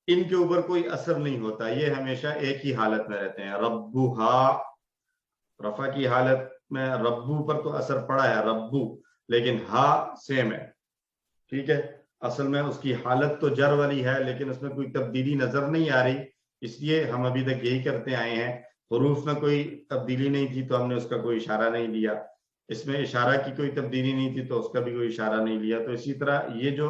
ان کے اوپر کوئی اثر نہیں ہوتا, یہ ہمیشہ ایک ہی حالت میں رہتے ہیں. ربو ہا رفع کی حالت میں ربو پر تو اثر پڑا ہے, ربو, لیکن ہا سیم ہے. ٹھیک ہے, اصل میں اس کی حالت تو جر والی ہے, لیکن اس میں کوئی تبدیلی نظر نہیں آ رہی, اس لیے ہم ابھی تک یہی کرتے آئے ہیں. حروف میں کوئی تبدیلی نہیں تھی تو ہم نے اس کا کوئی اشارہ نہیں لیا, اس میں اشارہ کی کوئی تبدیلی نہیں تھی تو اس کا بھی کوئی اشارہ نہیں لیا. تو اسی طرح یہ جو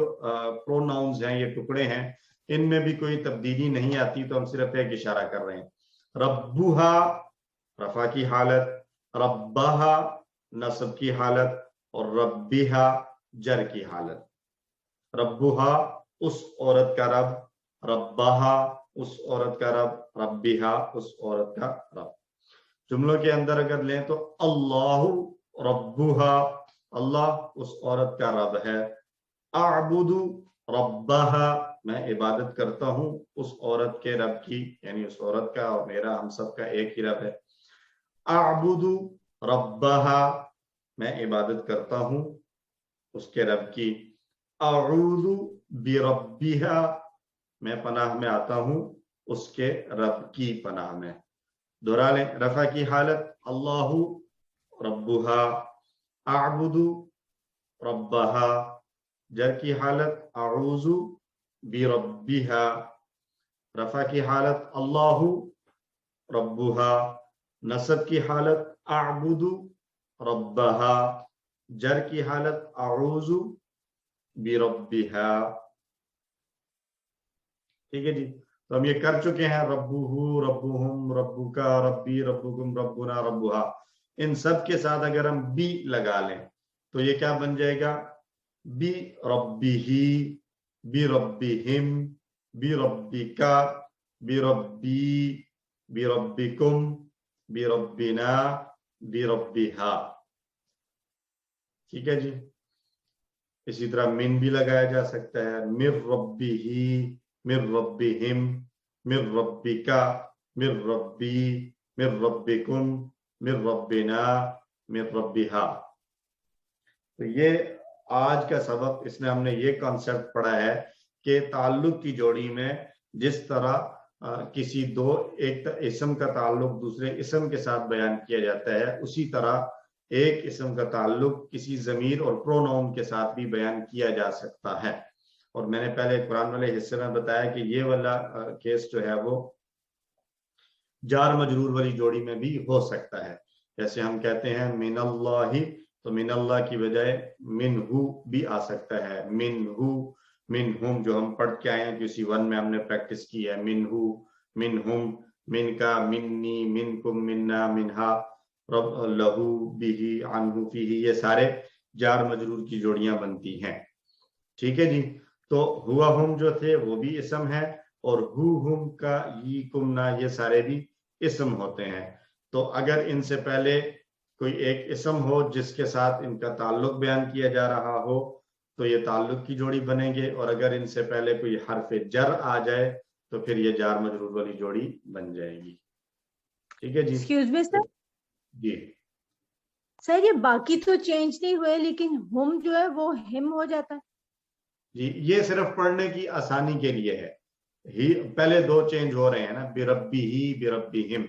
پروناؤنز ہیں, یہ ٹکڑے ہیں, ان میں بھی کوئی تبدیلی نہیں آتی, تو ہم صرف ایک اشارہ کر رہے ہیں. ربوہا رفع کی حالت, ربہا نصب کی حالت, اور ربیہا جر کی حالت. ربوہا اس عورت کا رب, ربہا اس عورت کا رب, ربیہا اس عورت کا رب. جملوں کے اندر اگر لیں تو اللہ ربوہا, اللہ اس عورت کا رب ہے. اعبد ربہا میں عبادت کرتا ہوں اس عورت کے رب کی, یعنی اس عورت کا اور میرا ہم سب کا ایک ہی رب ہے. اعبد ربہا میں عبادت کرتا ہوں اس کے رب کی. اعوذ بربہا میں پناہ میں آتا ہوں اس کے رب کی پناہ میں. دہرا لیں, رفع کی حالت اللہ ربہا, اعبد ربہا, جر کی حالت اعوذ بربہا, رفع کی حالت اللہ ربہا, نصب کی حالت اعبد ربہا, جر کی حالت اعوذ بربہا. ٹھیک ہے جی, تو ہم یہ کر چکے ہیں. ربوہو, ربوہم, ربوکا, ربی, ربکم, ربنا, ربوہا, ان سب کے ساتھ اگر ہم بی لگا لیں تو یہ کیا بن جائے گا؟ بی ربیہی, بی ربیہم, بی ربکا, بی ربی, بی ربکم, بی ربنا, بی ربہا. ٹھیک ہے جی. اسی طرح من بھی لگایا جا سکتا ہے, من ربیہی, من ربہم, من ربکا, من ربی, من ربکم, من ربنا, من ربہا. تو یہ آج کا سبق, اس میں ہم نے یہ کانسیپٹ پڑھا ہے کہ تعلق کی جوڑی میں جس طرح کسی ایک اسم کا تعلق دوسرے اسم کے ساتھ بیان کیا جاتا ہے, اسی طرح ایک اسم کا تعلق کسی ضمیر اور پروناؤن کے ساتھ بھی بیان کیا جا سکتا ہے. اور میں نے پہلے قرآن والے حصے میں بتایا کہ یہ والا کیس جو ہے وہ جار مجرور والی جوڑی میں بھی ہو سکتا ہے. جیسے ہم کہتے ہیں من اللہ, تو من اللہ کی بجائے منہو بھی آ سکتا ہے. منہو, منہم جو ہم پڑھ کے آئے ہیں کسی ون میں ہم نے پریکٹس کی ہے, منہو, منہم, من کا, منی, منکم, منا, منہا, رب لہو, بیہی, عنہو, فیہی, یہ سارے جار مجرور کی جوڑیاں بنتی ہیں. ٹھیک ہے جی. تو ہوا ہم جو تھے وہ بھی اسم ہے, اور ہو, ہم, کا, یہ, کم, نا, یہ سارے بھی اسم ہوتے ہیں. تو اگر ان سے پہلے کوئی ایک اسم ہو جس کے ساتھ ان کا تعلق بیان کیا جا رہا ہو تو یہ تعلق کی جوڑی بنیں گے, اور اگر ان سے پہلے کوئی حرف جر آ جائے تو پھر یہ جار مجرور والی جوڑی بن جائے گی. ٹھیک ہے جی. ایکسکیوز می سر. جی سر یہ باقی تو چینج نہیں ہوئے, لیکن ہم جو ہے وہ ہم ہو جاتا ہے. جی, یہ صرف پڑھنے کی آسانی کے لیے ہے. ہی پہلے دو چینج ہو رہے ہیں نا, بربیہی, بربیہم,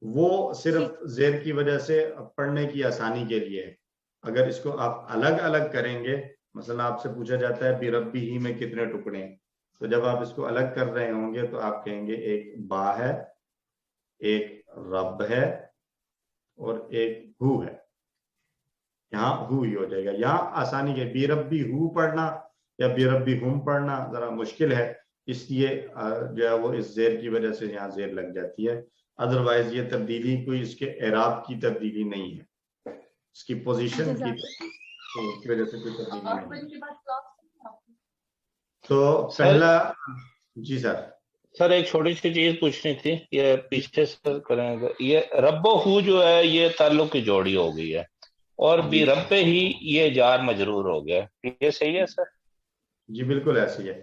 وہ صرف زیر کی وجہ سے پڑھنے کی آسانی کے لیے ہے. اگر اس کو آپ الگ الگ کریں گے, مثلا آپ سے پوچھا جاتا ہے بربیہی میں کتنے ٹکڑے ہیں, تو جب آپ اس کو الگ کر رہے ہوں گے تو آپ کہیں گے ایک با ہے, ایک رب ہے, اور ایک ہو ہے. یہاں ہو ہی ہو جائے گا. یہاں آسانی کے بیربی ہو پڑھنا یا بیربی ہم پڑھنا ذرا مشکل ہے, اس لیے جو ہے وہ اس زیر کی وجہ سے یہاں زیر لگ جاتی ہے. ادروائز یہ تبدیلی کوئی اس کے اعراب کی تبدیلی نہیں ہے, اس کی پوزیشن کی وجہ سے کوئی تبدیلی نہیں ہے. تو پہلا جی سر ایک چھوٹی سی چیز پوچھنی تھی, یہ پیچھے سے کریں گے. یہ رب و ہو جو ہے یہ تعلق کی جوڑی ہو گئی ہے, اور بھی رب ہی یہ جار مجرور ہو گیا, یہ صحیح ہے سر؟ جی بالکل ایسی ہے.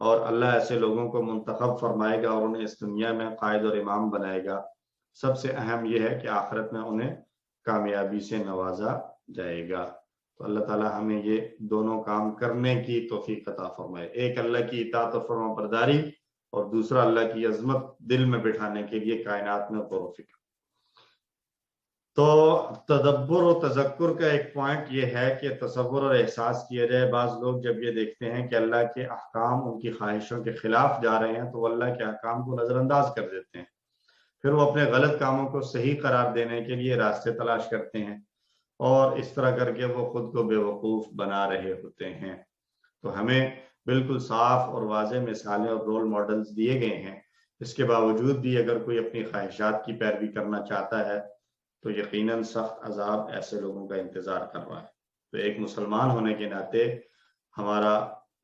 اور اللہ ایسے لوگوں کو منتخب فرمائے گا اور انہیں اس دنیا میں قائد اور امام بنائے گا۔ سب سے اہم یہ ہے کہ آخرت میں انہیں کامیابی سے نوازا جائے گا۔ تو اللہ تعالیٰ ہمیں یہ دونوں کام کرنے کی توفیق عطا فرمائے، ایک اللہ کی اطاعت و فرما برداری اور دوسرا اللہ کی عظمت دل میں بٹھانے کے لیے کائنات میں غور و فکر۔ تو تدبر و تذکر کا ایک پوائنٹ یہ ہے کہ تصور اور احساس کیا جائے۔ بعض لوگ جب یہ دیکھتے ہیں کہ اللہ کے احکام ان کی خواہشوں کے خلاف جا رہے ہیں تو وہ اللہ کے احکام کو نظر انداز کر دیتے ہیں، پھر وہ اپنے غلط کاموں کو صحیح قرار دینے کے لیے راستے تلاش کرتے ہیں اور اس طرح کر کے وہ خود کو بے وقوف بنا رہے ہوتے ہیں۔ تو ہمیں بالکل صاف اور واضح مثالیں اور رول ماڈلز دیے گئے ہیں، اس کے باوجود بھی اگر کوئی اپنی خواہشات کی پیروی کرنا چاہتا ہے تو یقیناً سخت عذاب ایسے لوگوں کا انتظار کر رہا ہے۔ تو ایک مسلمان ہونے کے ناطے ہمارا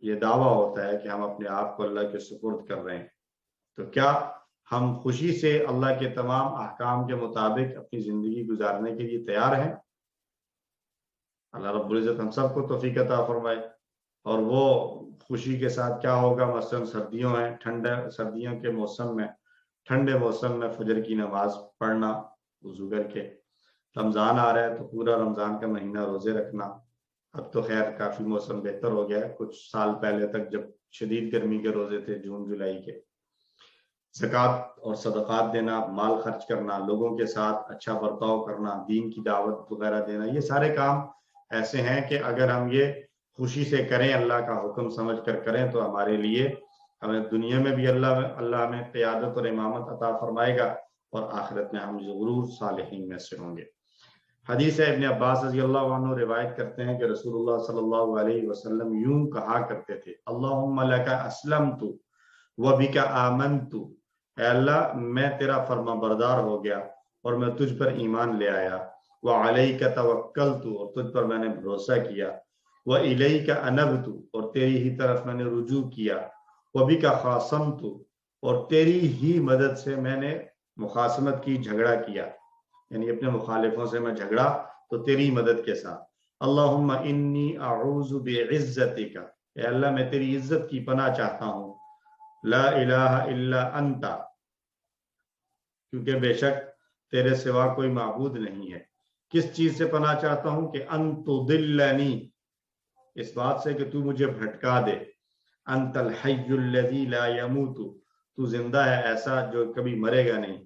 یہ دعویٰ ہوتا ہے کہ ہم اپنے آپ کو اللہ کے سپرد کر رہے ہیں۔ تو کیا ہم خوشی سے اللہ کے تمام احکام کے مطابق اپنی زندگی گزارنے کے لیے تیار ہیں؟ اللہ رب العزت ہم سب کو توفیق عطا فرمائے۔ اور وہ خوشی کے ساتھ کیا ہوگا، مثلا سردیوں ہیں، سردیوں کے موسم میں، ٹھنڈے موسم میں فجر کی نماز پڑھنا وضو کر کے، رمضان آ رہا ہے تو پورا رمضان کا مہینہ روزے رکھنا۔ اب تو خیر کافی موسم بہتر ہو گیا ہے، کچھ سال پہلے تک جب شدید گرمی کے روزے تھے جون جولائی کے۔ زکوٰۃ اور صدقات دینا، مال خرچ کرنا، لوگوں کے ساتھ اچھا برتاؤ کرنا، دین کی دعوت وغیرہ دینا، یہ سارے کام ایسے ہیں کہ اگر ہم یہ خوشی سے کریں، اللہ کا حکم سمجھ کر کریں، تو ہمارے لیے ہمیں دنیا میں بھی اللہ ہمیں قیادت اور امامت عطا فرمائے گا اور آخرت میں ہم ضرور صالحین میں سے ہوں گے۔ حدیث ہے، ابن عباس رضی اللہ عنہ روایت کرتے ہیں کہ رسول اللہ صلی اللہ علیہ وسلم یوں کہا کرتے تھے، اللہم لک اسلمت وبک آمنت، اے اللہ میں تیرا فرما بردار ہو گیا اور میں تجھ پر ایمان لے آیا، وعلیک توکلت اور تجھ پر میں نے بھروسہ کیا، وإلیک انبت اور تیری ہی طرف میں نے رجوع کیا، وبک خاصمت اور تیری ہی مدد سے میں نے مخاصمت کی، جھگڑا کیا، یعنی اپنے مخالفوں سے میں جھگڑا تو تیری مدد کے ساتھ۔ اللہم انی اعوذ بعزتک، اے اللہ میں تیری عزت کی پناہ چاہتا ہوں، لا الہ الا انت، کیونکہ بے شک تیرے سوا کوئی معبود نہیں ہے۔ کس چیز سے پناہ چاہتا ہوں؟ کہ ان تضلنی، اس بات سے کہ تو مجھے بھٹکا دے، انت الحی الذی لا یموت، تو زندہ ہے ایسا جو کبھی مرے گا نہیں،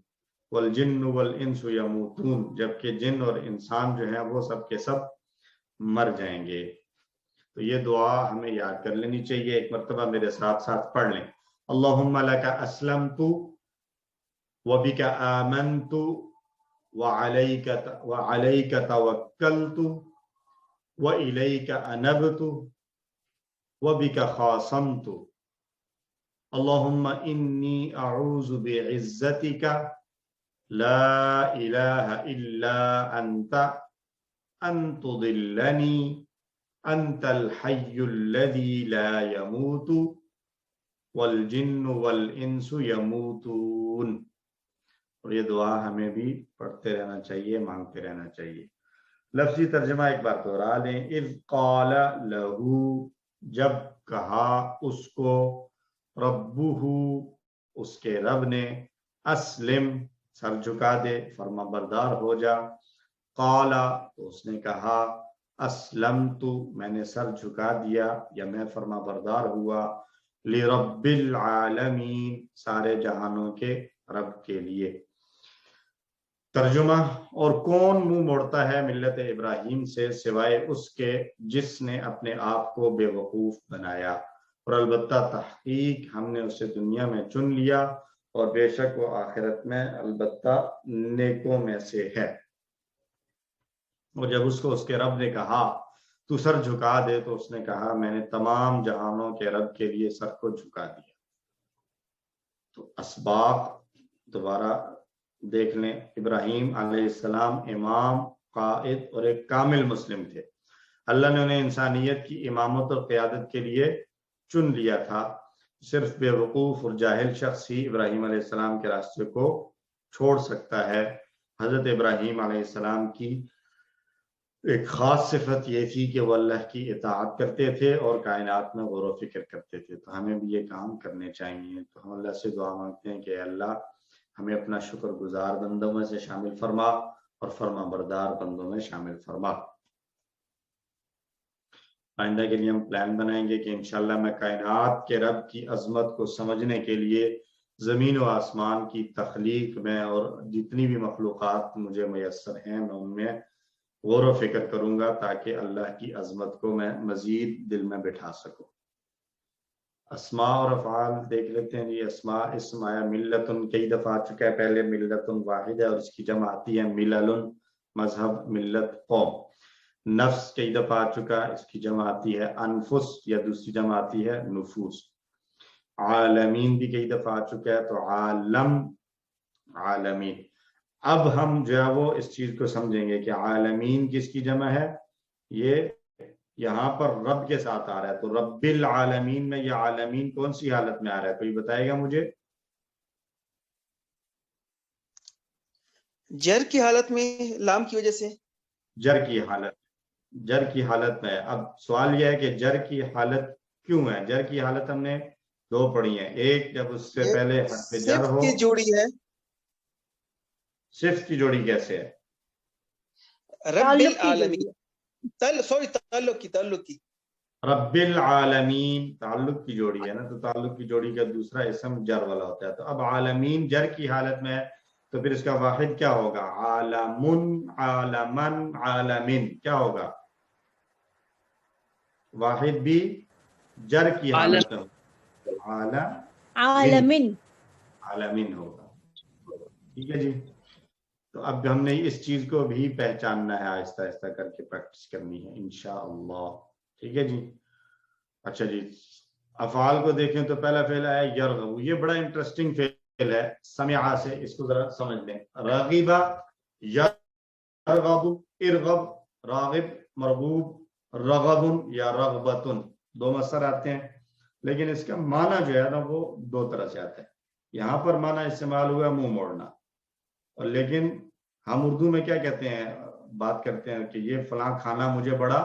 والجن والانس یموتون، جبکہ جن اور انسان جو ہیں وہ سب کے سب مر جائیں گے۔ تو یہ دعا ہمیں یاد کر لینی چاہیے، ایک مرتبہ میرے ساتھ ساتھ پڑھ لیں، اللہم لک اسلمت وبک آمنت وعلیک توکلت وإلیک انبت وبک خاصمت، اللہم انی اعوذ بعزتک لا الہ الا انت ان تضلنی انت الحی الذی لا یموت والجن والانس یموتون۔ اور یہ دعا ہمیں بھی پڑھتے رہنا چاہیے، مانگتے رہنا چاہیے۔ لفظی ترجمہ ایک بار دہرا لیں، اذ قال لہو، جب کہا اس کو، ربہ، اس کے رب نے، اسلم، سر جھکا دے، فرما بردار ہو جا، قال، تو اس نے کہا، اسلمت، میں نے سر جھکا دیا یا میں فرما بردار ہوا، لرب العالمین، سارے جہانوں کے رب کے لیے۔ ترجمہ، اور کون منہ موڑتا ہے ملت ابراہیم سے سوائے اس کے جس نے اپنے آپ کو بے وقوف بنایا، اور البتہ تحقیق ہم نے اسے دنیا میں چن لیا اور بے شک وہ آخرت میں البتہ نیکوں میں سے ہے۔ اور جب اس کو اس کے رب نے کہا تو سر جھکا دے، تو اس نے کہا میں نے تمام جہانوں کے رب کے لیے سر کو جھکا دیا۔ تو اسباق دوبارہ دیکھ لیں، ابراہیم علیہ السلام امام، قائد اور ایک کامل مسلم تھے۔ اللہ نے انہیں انسانیت کی امامت اور قیادت کے لیے چن لیا تھا۔ صرف بے وقوف اور جاہل شخص ہی ابراہیم علیہ السلام کے راستے کو چھوڑ سکتا ہے۔ حضرت ابراہیم علیہ السلام کی ایک خاص صفت یہ تھی کہ وہ اللہ کی اطاعت کرتے تھے اور کائنات میں غور و فکر کرتے تھے. تو ہمیں بھی یہ کام کرنے چاہیے. تو ہم اللہ سے دعا مانگتے ہیں کہ اللہ ہمیں اپنا شکر گزار بندوں میں سے شامل فرما اور فرما بردار بندوں میں شامل فرما. آئندہ کے لیے ہم پلان بنائیں گے کہ انشاءاللہ میں کائنات کے رب کی عظمت کو سمجھنے کے لیے زمین و آسمان کی تخلیق میں اور جتنی بھی مخلوقات مجھے میسر ہیں میں ان میں غور و فکر کروں گا تاکہ اللہ کی عظمت کو میں مزید دل میں بٹھا سکوں. اسماء اور افعال دیکھ لیتے ہیں جی. اسماء اسم آیا ملتن کئی دفعہ آ چکا ہے پہلے. ملتن واحد ہے اور اس کی جمع آتی ہے ملل مذہب ملت قوم. نفس کئی دفعہ آ چکا ہے اس کی جمع آتی ہے انفس یا دوسری جمع آتی ہے نفوس. عالمین بھی کئی دفعہ آ چکا ہے تو عالم عالمین. اب ہم جو ہے وہ اس چیز کو سمجھیں گے کہ عالمین کس کی جمع ہے. یہ یہاں پر رب کے ساتھ آ رہا ہے تو رب العالمین میں یہ عالمین کون سی حالت میں آ رہا ہے کوئی بتائے گا مجھے؟ جر کی حالت میں لام کی وجہ سے. جر کی حالت میں. اب سوال یہ ہے کہ جر کی حالت کیوں ہے. جر کی حالت ہم نے دو پڑھی ہیں. ایک جب اس سے پہلے حرف جر ہو. کی جوڑی ہے. صفت کی جوڑی کیسے ہے؟ رب العالمین. تعلق کی رب العالمین تعلق کی جوڑی ہے نا. تو تعلق کی جوڑی کا دوسرا اسم جر والا ہوتا ہے. تو اب عالمین جر کی حالت میں ہے تو پھر اس کا واحد کیا ہوگا؟ عالمن عالمن عالمین. کیا ہوگا؟ واحد بھی جر کی حالت میں ہوگا. عالمین عالمین ہوگا. ٹھیک ہے جی. تو اب ہم نے اس چیز کو بھی پہچاننا ہے آہستہ آہستہ کر کے پریکٹس کرنی ہے انشاءاللہ. ٹھیک ہے جی. اچھا جی افعال کو دیکھیں تو پہلا فعل ہے یرغب. یہ بڑا انٹرسٹنگ فعل ہے. سمعہ سے اس کو ذرا سمجھ لیں. راغبہ یرغب ارغب راغب مرغوب رغب یا رغبتن دو مصدر آتے ہیں لیکن اس کا معنی جو ہے نا وہ دو طرح سے آتا ہے. یہاں پر معنی استعمال ہوا منہ موڑنا اور لیکن ہم اردو میں کیا کہتے ہیں بات کرتے ہیں کہ یہ فلاں کھانا مجھے بڑا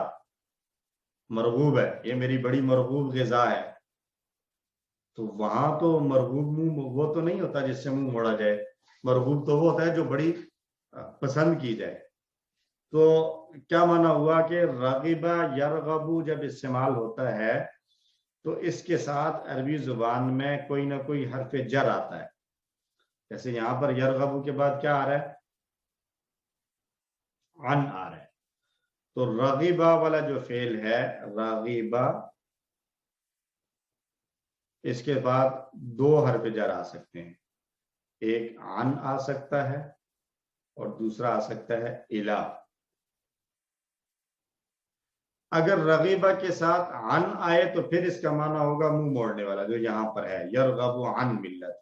مرغوب ہے. یہ میری بڑی مرغوب غذا ہے. تو وہاں تو مرغوب منہ وہ تو نہیں ہوتا جس سے منہ موڑا جائے. مرغوب تو وہ ہوتا ہے جو بڑی پسند کی جائے. تو کیا معنی ہوا کہ راغبہ یرغبو جب استعمال ہوتا ہے تو اس کے ساتھ عربی زبان میں کوئی نہ کوئی حرف جر آتا ہے. جیسے یہاں پر یرغبو کے بعد کیا آ رہا ہے؟ عن آ رہا ہے. تو راغبہ والا جو فعل ہے راغبہ اس کے بعد دو حرف جر آ سکتے ہیں. ایک عن آ سکتا ہے اور دوسرا آ سکتا ہے الا. اگر رغیبہ کے ساتھ عن آئے تو پھر اس کا معنی ہوگا منہ موڑنے والا جو یہاں پر ہے یرغب عن ملت.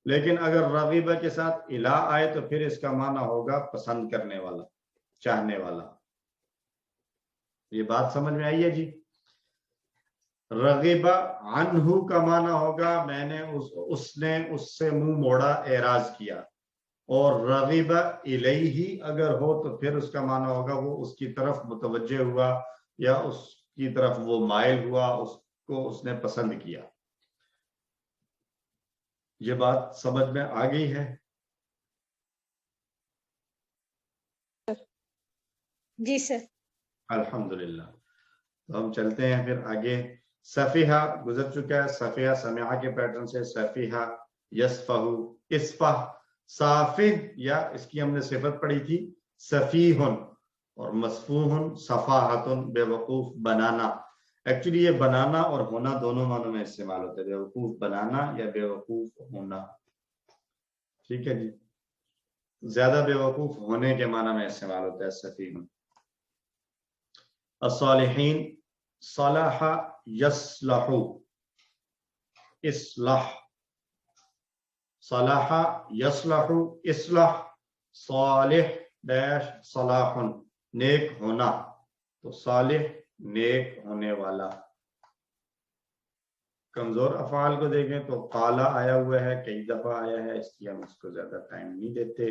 لیکن اگر رغیبہ کے ساتھ الا آئے تو پھر اس کا معنی ہوگا پسند کرنے والا چاہنے والا. یہ بات سمجھ میں آئی ہے جی. رغیبہ عنہ کا معنی ہوگا میں نے اس نے اس سے منہ موڑا اعراض کیا. اور رغیبہ الیہ اگر ہو تو پھر اس کا معنی ہوگا وہ اس کی طرف متوجہ ہوا یا اس کی طرف وہ مائل ہوا اس کو اس نے پسند کیا. یہ بات سمجھ میں آ گئی ہے؟ جی سر. الحمدللہ. تو ہم چلتے ہیں پھر آگے. صفیحہ گزر چکا ہے. صفیحہ سمعہ کے پیٹرن سے. صفیحہ یصفہ اسفہ. صافح یا اس کی ہم نے صفت پڑھی تھی صفیحن اور مصفوحن صفاحتن بے وقوف بنانا. ایکچولی یہ بنانا اور ہونا دونوں معنوں میں استعمال ہوتا ہے. بے وقوف بنانا یا بے وقوف ہونا. ٹھیک ہے جی. زیادہ بے وقوف ہونے کے معنی میں استعمال ہوتا ہے صفیحن. الصالحین صلح یصلح اصلاح. صلح یصلح اصلاح. صالح ڈیش صلاح نیک ہونا. تو صالح نیک ہونے والا. کمزور افعال کو دیکھیں تو قالا آیا ہوا ہے کئی دفعہ آیا ہے اس لیے ہم اس کو زیادہ ٹائم نہیں دیتے.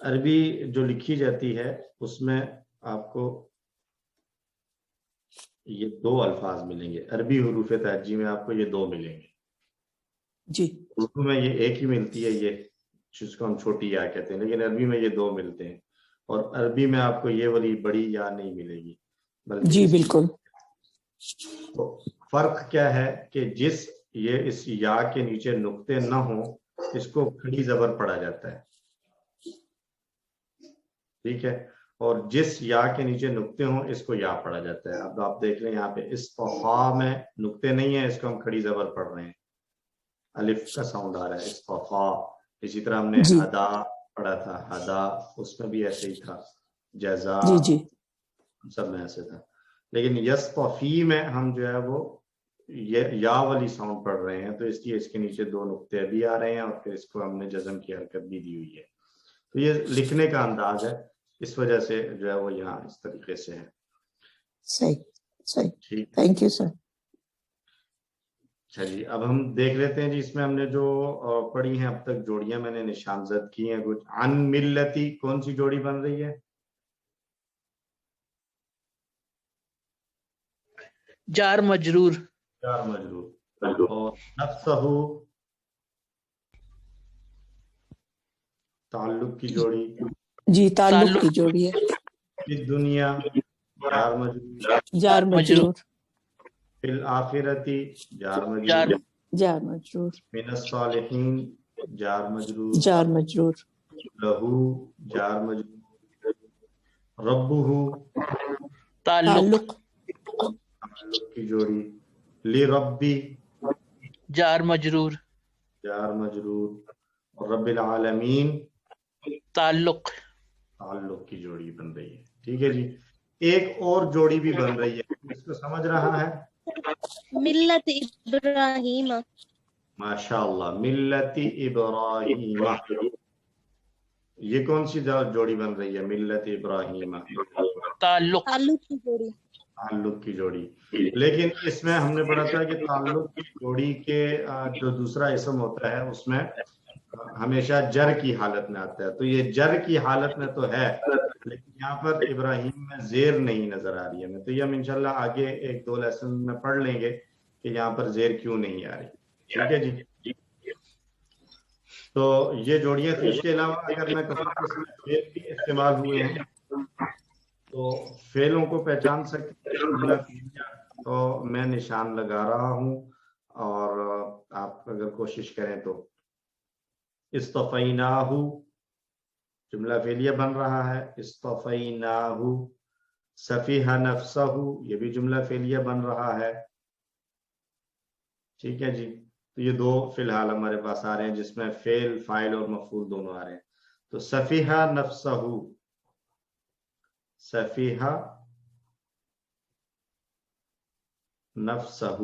عربی جو لکھی جاتی ہے اس میں آپ کو یہ 2 الفاظ ملیں گے. عربی حروف تہجی میں آپ کو یہ 2 ملیں گے. جی اردو میں یہ ایک ہی ملتی ہے، یہ جس کو ہم چھوٹی یا کہتے ہیں، لیکن عربی میں یہ 2 ملتے ہیں. اور عربی میں آپ کو یہ والی بڑی یا نہیں ملے گی، بلکہ جی بالکل. تو فرق کیا ہے کہ جس یہ اس یا کے نیچے نقطے نہ ہوں اس کو کھڑی زبر پڑھا جاتا ہے، ٹھیک ہے، اور جس یا کے نیچے نقطے ہوں اس کو یا پڑھا جاتا ہے. اب آپ دیکھ لیں یہاں پہ اصطفا میں نقطے نہیں ہیں، اس کو ہم کھڑی زبر پڑھ رہے ہیں، الف کا ساؤنڈ آ رہا ہے اصطفا. اسی طرح ہم نے جی ہدا پڑھا تھا، ہدا اس میں بھی ایسے ہی تھا، جزا جی جی سب میں ایسے تھا. لیکن یصطفی میں ہم جو ہے وہ یا والی ساؤنڈ پڑھ رہے ہیں، تو اس لیے اس کے نیچے 2 نقطے بھی آ رہے ہیں اور پھر اس کو ہم نے جزم کی حرکت بھی دی ہوئی ہے. تو یہ لکھنے کا انداز ہے، اس وجہ سے جو ہے وہ یہاں اس طریقے سے ہے. صحیح صحیح. ٹھیک، تھینک یو سر. اچھا جی. اب ہم دیکھ لیتے ہیں جی اس میں ہم نے جو پڑھی ہیں اب تک جوڑیاں میں نے نشان زد کی ہیں کچھ. عن ملتی کون سی جوڑی بن رہی ہے؟ جار مجرور. جار مجرور. اور نفسہ تعلق کی جوڑی. جی تعلق کی جوڑی ہے. فی دنیا جار مجرور. جار مجرور. فی الآخرتی جار مجرور. جار مجرور. من الصالحین جار مجرور. جار مجرور. لہو جار مجرور. ربہ تعلق. تعلق کی جوڑی. لی ربی جار مجرور. جار مجرور. اور رب العالمین تعلق. تعلق کی جوڑی بن رہی ہے. ٹھیک ہے جی. ایک اور جوڑی بھی بن رہی ہے، اس کو سمجھ رہا ہے؟ ملت ابراہیم. ماشاء اللہ. ملت ابراہیم، یہ کون سی جوڑی بن رہی ہے؟ ملت ابراہیم تعلق. تعلق کی جوڑی. تعلق کی جوڑی. لیکن اس میں ہم نے پڑھا تھا کہ تعلق کی جوڑی کے جو دوسرا اسم ہوتا ہے اس میں ہمیشہ جر کی حالت میں آتا ہے. تو یہ جر کی حالت میں تو ہے، لیکن یہاں پر ابراہیم میں زیر نہیں نظر آ رہی ہے. تو یہ ہم انشاءاللہ آگے 1-2 لیسن میں پڑھ لیں گے کہ یہاں پر زیر کیوں نہیں آ رہی. ٹھیک ہے جی. تو یہ جوڑیاں تھیں. اس کے علاوہ اگر میں کہوں کہ اس میں فعل بھی استعمال ہوئے ہیں تو فعلوں کو پہچان سکتے ہیں تو میں نشان لگا رہا ہوں، اور آپ اگر کوشش کریں تو اصطفیناہ جملہ فعلیہ بن رہا ہے. اصطفیناہ. سفیہ نفسہ یہ بھی جملہ فعلیہ بن رہا ہے. ٹھیک ہے جی. تو یہ 2 فی الحال ہمارے پاس آ رہے ہیں جس میں فعل فاعل اور مفعول دونوں آ رہے ہیں. تو سفیہ نفسہ، سفیہ نفسہ،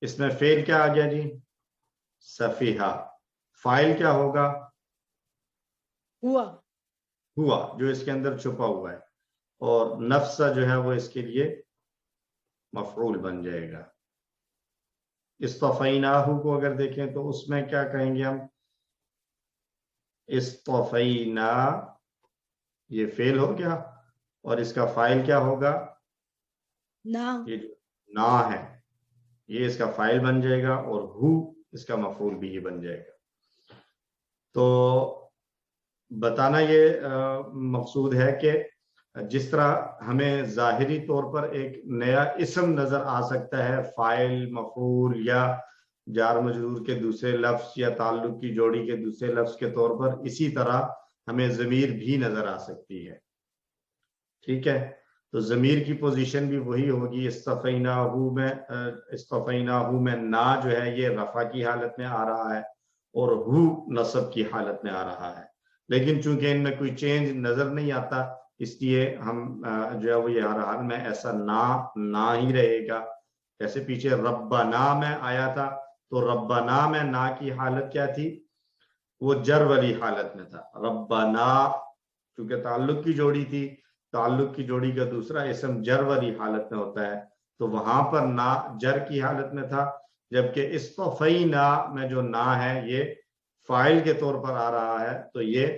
اس میں فعل کیا آ گیا جی؟ سفیہ. فاعل کیا ہوگا؟ ہوا. ہوا، جو اس کے اندر چھپا ہوا ہے. اور نفسہ جو ہے وہ اس کے لیے مفعول بن جائے گا. اصطفیناہ کو اگر دیکھیں تو اس میں کیا کہیں گے ہم؟ اصطفینا، یہ فعل ہو گیا، اور اس کا فاعل کیا ہوگا؟ یہ نا ہے، یہ اس کا فاعل بن جائے گا، اور ہو اس کا مفعول بھی بن جائے گا. تو بتانا یہ مقصود ہے کہ جس طرح ہمیں ظاہری طور پر ایک نیا اسم نظر آ سکتا ہے، فاعل، مفعول یا جار مجرور کے دوسرے لفظ یا تعلق کی جوڑی کے دوسرے لفظ کے طور پر، اسی طرح ہمیں ضمیر بھی نظر آ سکتی ہے. ٹھیک ہے. تو ضمیر کی پوزیشن بھی وہی ہوگی. اصطفیناہ میں نا جو ہے یہ رفع کی حالت میں آ رہا ہے اور ہو نصب کی حالت میں آ رہا ہے. لیکن چونکہ ان میں کوئی چینج نظر نہیں آتا، اس لیے ہم جو ہے وہ یہ ہر حال میں ایسا نا ہی رہے گا. جیسے پیچھے ربنا میں آیا تھا تو ربنا میں نا کی حالت کیا تھی؟ وہ جر والی حالت میں تھا. ربنا چونکہ تعلق کی جوڑی تھی، تعلق کی جوڑی کا دوسرا اسم جر والی حالت میں ہوتا ہے، تو وہاں پر نا جر کی حالت میں تھا. جبکہ اصطفینا میں جو نا ہے یہ فاعل کے طور پر آ رہا ہے، تو یہ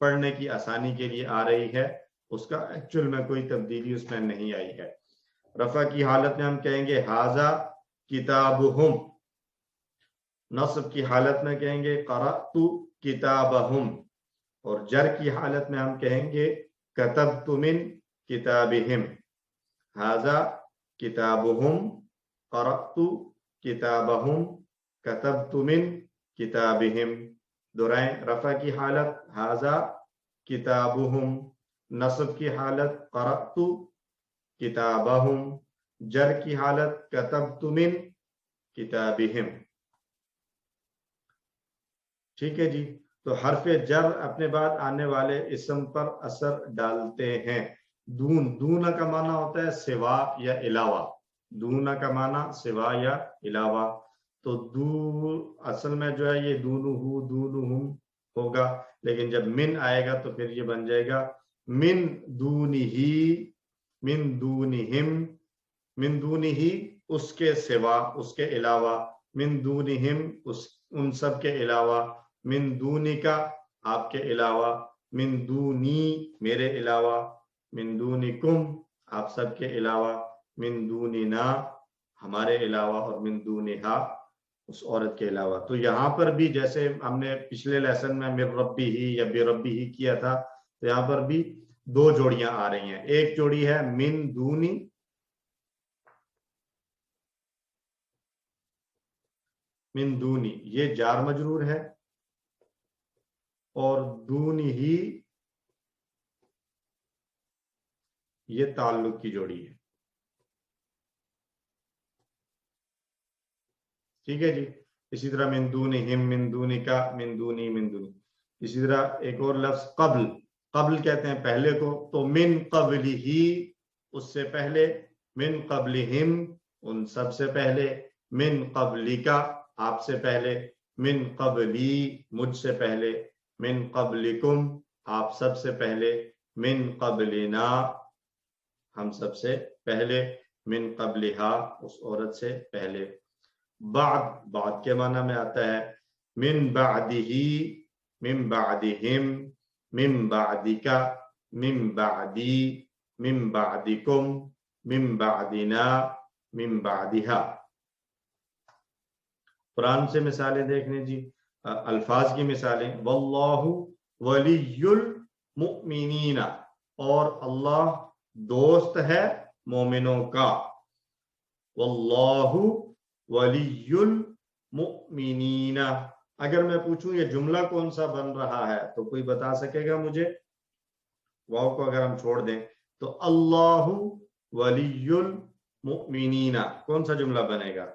پڑھنے کی آسانی کے لیے آ رہی ہے، اس کا ایکچوئل میں کوئی تبدیلی اس میں نہیں آئی ہے۔ رفع کی حالت میں ہم کہیں گے ھذا کتابہم، نصب کی حالت میں کہیں گے قرأت کتابہم، اور جر کی حالت میں ہم کہیں گے کتبت من کتابہم۔ ھذا کتابہم، قرأت کتابہم، کتبت من کتابہم۔ دورائیں، رفع کی حالت ھذا کتابہم، نصب کی حالت قرأت کتابہم، جر کی حالت کتبت من کتابہم۔ ٹھیک ہے جی، تو حرف جر اپنے بعد آنے والے اسم پر اثر ڈالتے ہیں۔ دون کا معنی ہوتا ہے سوا یا علاوہ، دون کا معنی سوا یا علاوہ، تو اصل میں جو ہے یہ دونہم ہوگا، لیکن جب من آئے گا تو پھر یہ بن جائے گا من دونہی، من دونہم، من دونہی اس کے سوا، اس کے علاوہ، من دونہم ان سب کے علاوہ، من دونکا آپ کے علاوہ، من دونی میرے علاوہ، من دونکم آپ سب کے علاوہ، من دوننا ہمارے علاوہ، اور من دونہا اس عورت کے علاوہ۔ تو یہاں پر بھی جیسے ہم نے پچھلے لیسن میں من ربی ہی یا بے ربی ہی کیا تھا، تو یہاں پر بھی دو جوڑیاں آ رہی ہیں۔ ایک جوڑی ہے من دونی، من دونی یہ جار مجرور ہے، اور دونی ہی یہ تعلق کی جوڑی ہے۔ ٹھیک ہے جی، اسی طرح من دونہم، من دونکا، من دونی، من دونی۔ اسی طرح ایک اور لفظ قبل، قبل کہتے ہیں پہلے کو، تو من قبلہی اس سے پہلے، من قبلہم ان سب سے پہلے، من قبلکا آپ سے پہلے، من قبلی مجھ سے پہلے، من قبلکم آپ سب سے پہلے، من قبلنا ہم سب سے پہلے، من قبلہا اس عورت سے پہلے۔ بعد کے معنی میں آتا ہے من بعدہی، من بعدہم، من بعدکا، من بعدی، من بعدکم، من بعدنا، من بعدہا۔ قرآن سے مثالیں دیکھنے جی، الفاظ کی مثالیں، واللہ ولی المؤمنین، اور اللہ دوست ہے مومنوں کا، واللہ ولی المؤمنین۔ اگر میں پوچھوں یہ جملہ کون سا بن رہا ہے تو کوئی بتا سکے گا مجھے؟ واو کو اگر ہم چھوڑ دیں تو اللہ ولی المؤمنین کون سا جملہ بنے گا؟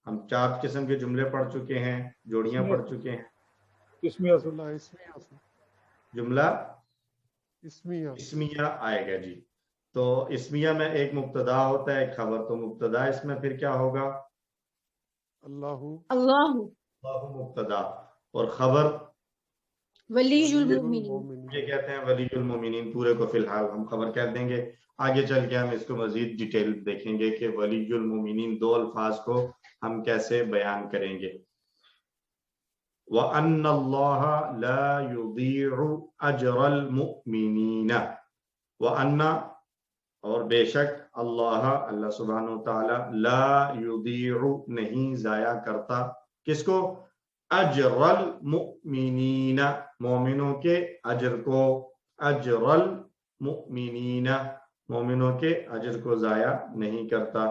ہم 4 قسم کے جملے پڑھ چکے ہیں، جوڑیاں پڑھ چکے ہیں۔ جملہ اسمیہ آئے گا جی، تو اسمیہ میں ایک مبتدا ہوتا ہے ایک خبر، تو مبتدا اس میں پھر کیا ہوگا؟ اللہ مبتدا، اور خبر ولی المؤمنین، یہ کہتے ہیں ولی المؤمنین، پورے کو فی الحال ہم خبر کہہ دیں گے، آگے چل کے ہم اس کو مزید ڈیٹیل دیکھیں گے کہ ولی المؤمنین 2 الفاظ کو ہم کیسے بیان کریں گے۔ وَأَنَّ اللَّهَ لَا يُضِيعُ أَجْرَ الْمُؤْمِنِينَ، وَأَنَّ اور بے شک اللہ سبحانہ وتعالی لا یضیع نہیں ضائع کرتا، کس کو؟ اجر المؤمنین مومنوں کے اجر کو، اجر المؤمنین مومنوں کے اجر کو ضائع نہیں کرتا۔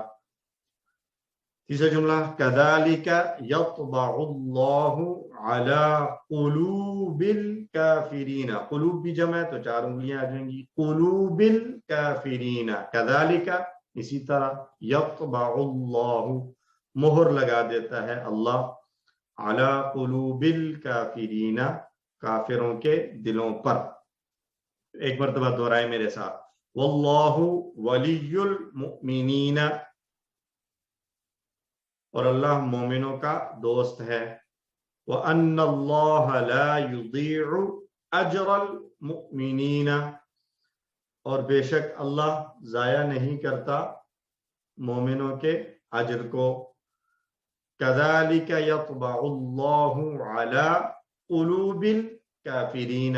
تیسرا جملہ کذالک یطبع اللہ علی قلوب الکافرین، قلوب بھی جمع ہے تو 4 انگلیاں آ جائیں گی، قلوب الکافرین، کذالک اسی طرح، یطبع اللہ مہر لگا دیتا ہے اللہ، علی قلوب الکافرین کافروں کے دلوں پر۔ ایک مرتبہ دہرائے میرے ساتھ، واللہ ولی المؤمنین، اور اللہ مومنوں کا دوست ہے، وَأَنَّ اللَّهَ لَا يُضِيعُ أَجْرَ الْمُؤْمِنِينَ، اور بے شک اللہ ضائع نہیں کرتا مومنوں کے اجر کو۔ كَذَلِكَ يَطْبَعُ اللَّهُ عَلَى قُلُوبِ الْكَافِرِينَ،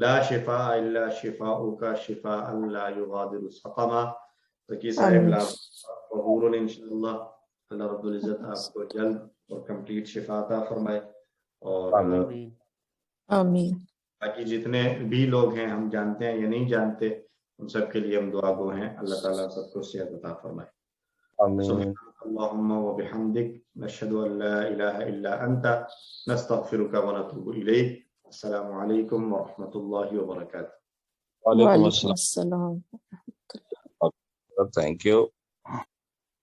لا شفاء الا شفاؤک شفاء لا یغادر سقما. ذکی صاحب قبول انشاءاللہ. اللہ رب العزت آپ کو جلد اور کمپلیٹ شفا عطا فرمائے. اور آمین. آمین. باقی جتنے بھی لوگ ہیں ہم جانتے ہیں یا نہیں جانتے ان سب کے لیے ہم دعا گو ہیں. اللہ تعالیٰ سب کو صحت عطا فرمائے. سبحانك اللهم وبحمدك نشهد ان لا اله الا انت نستغفرك ونتوب اليك. السلام عليكم ورحمة الله وبركاته. وعلیکم السلام. Thank you.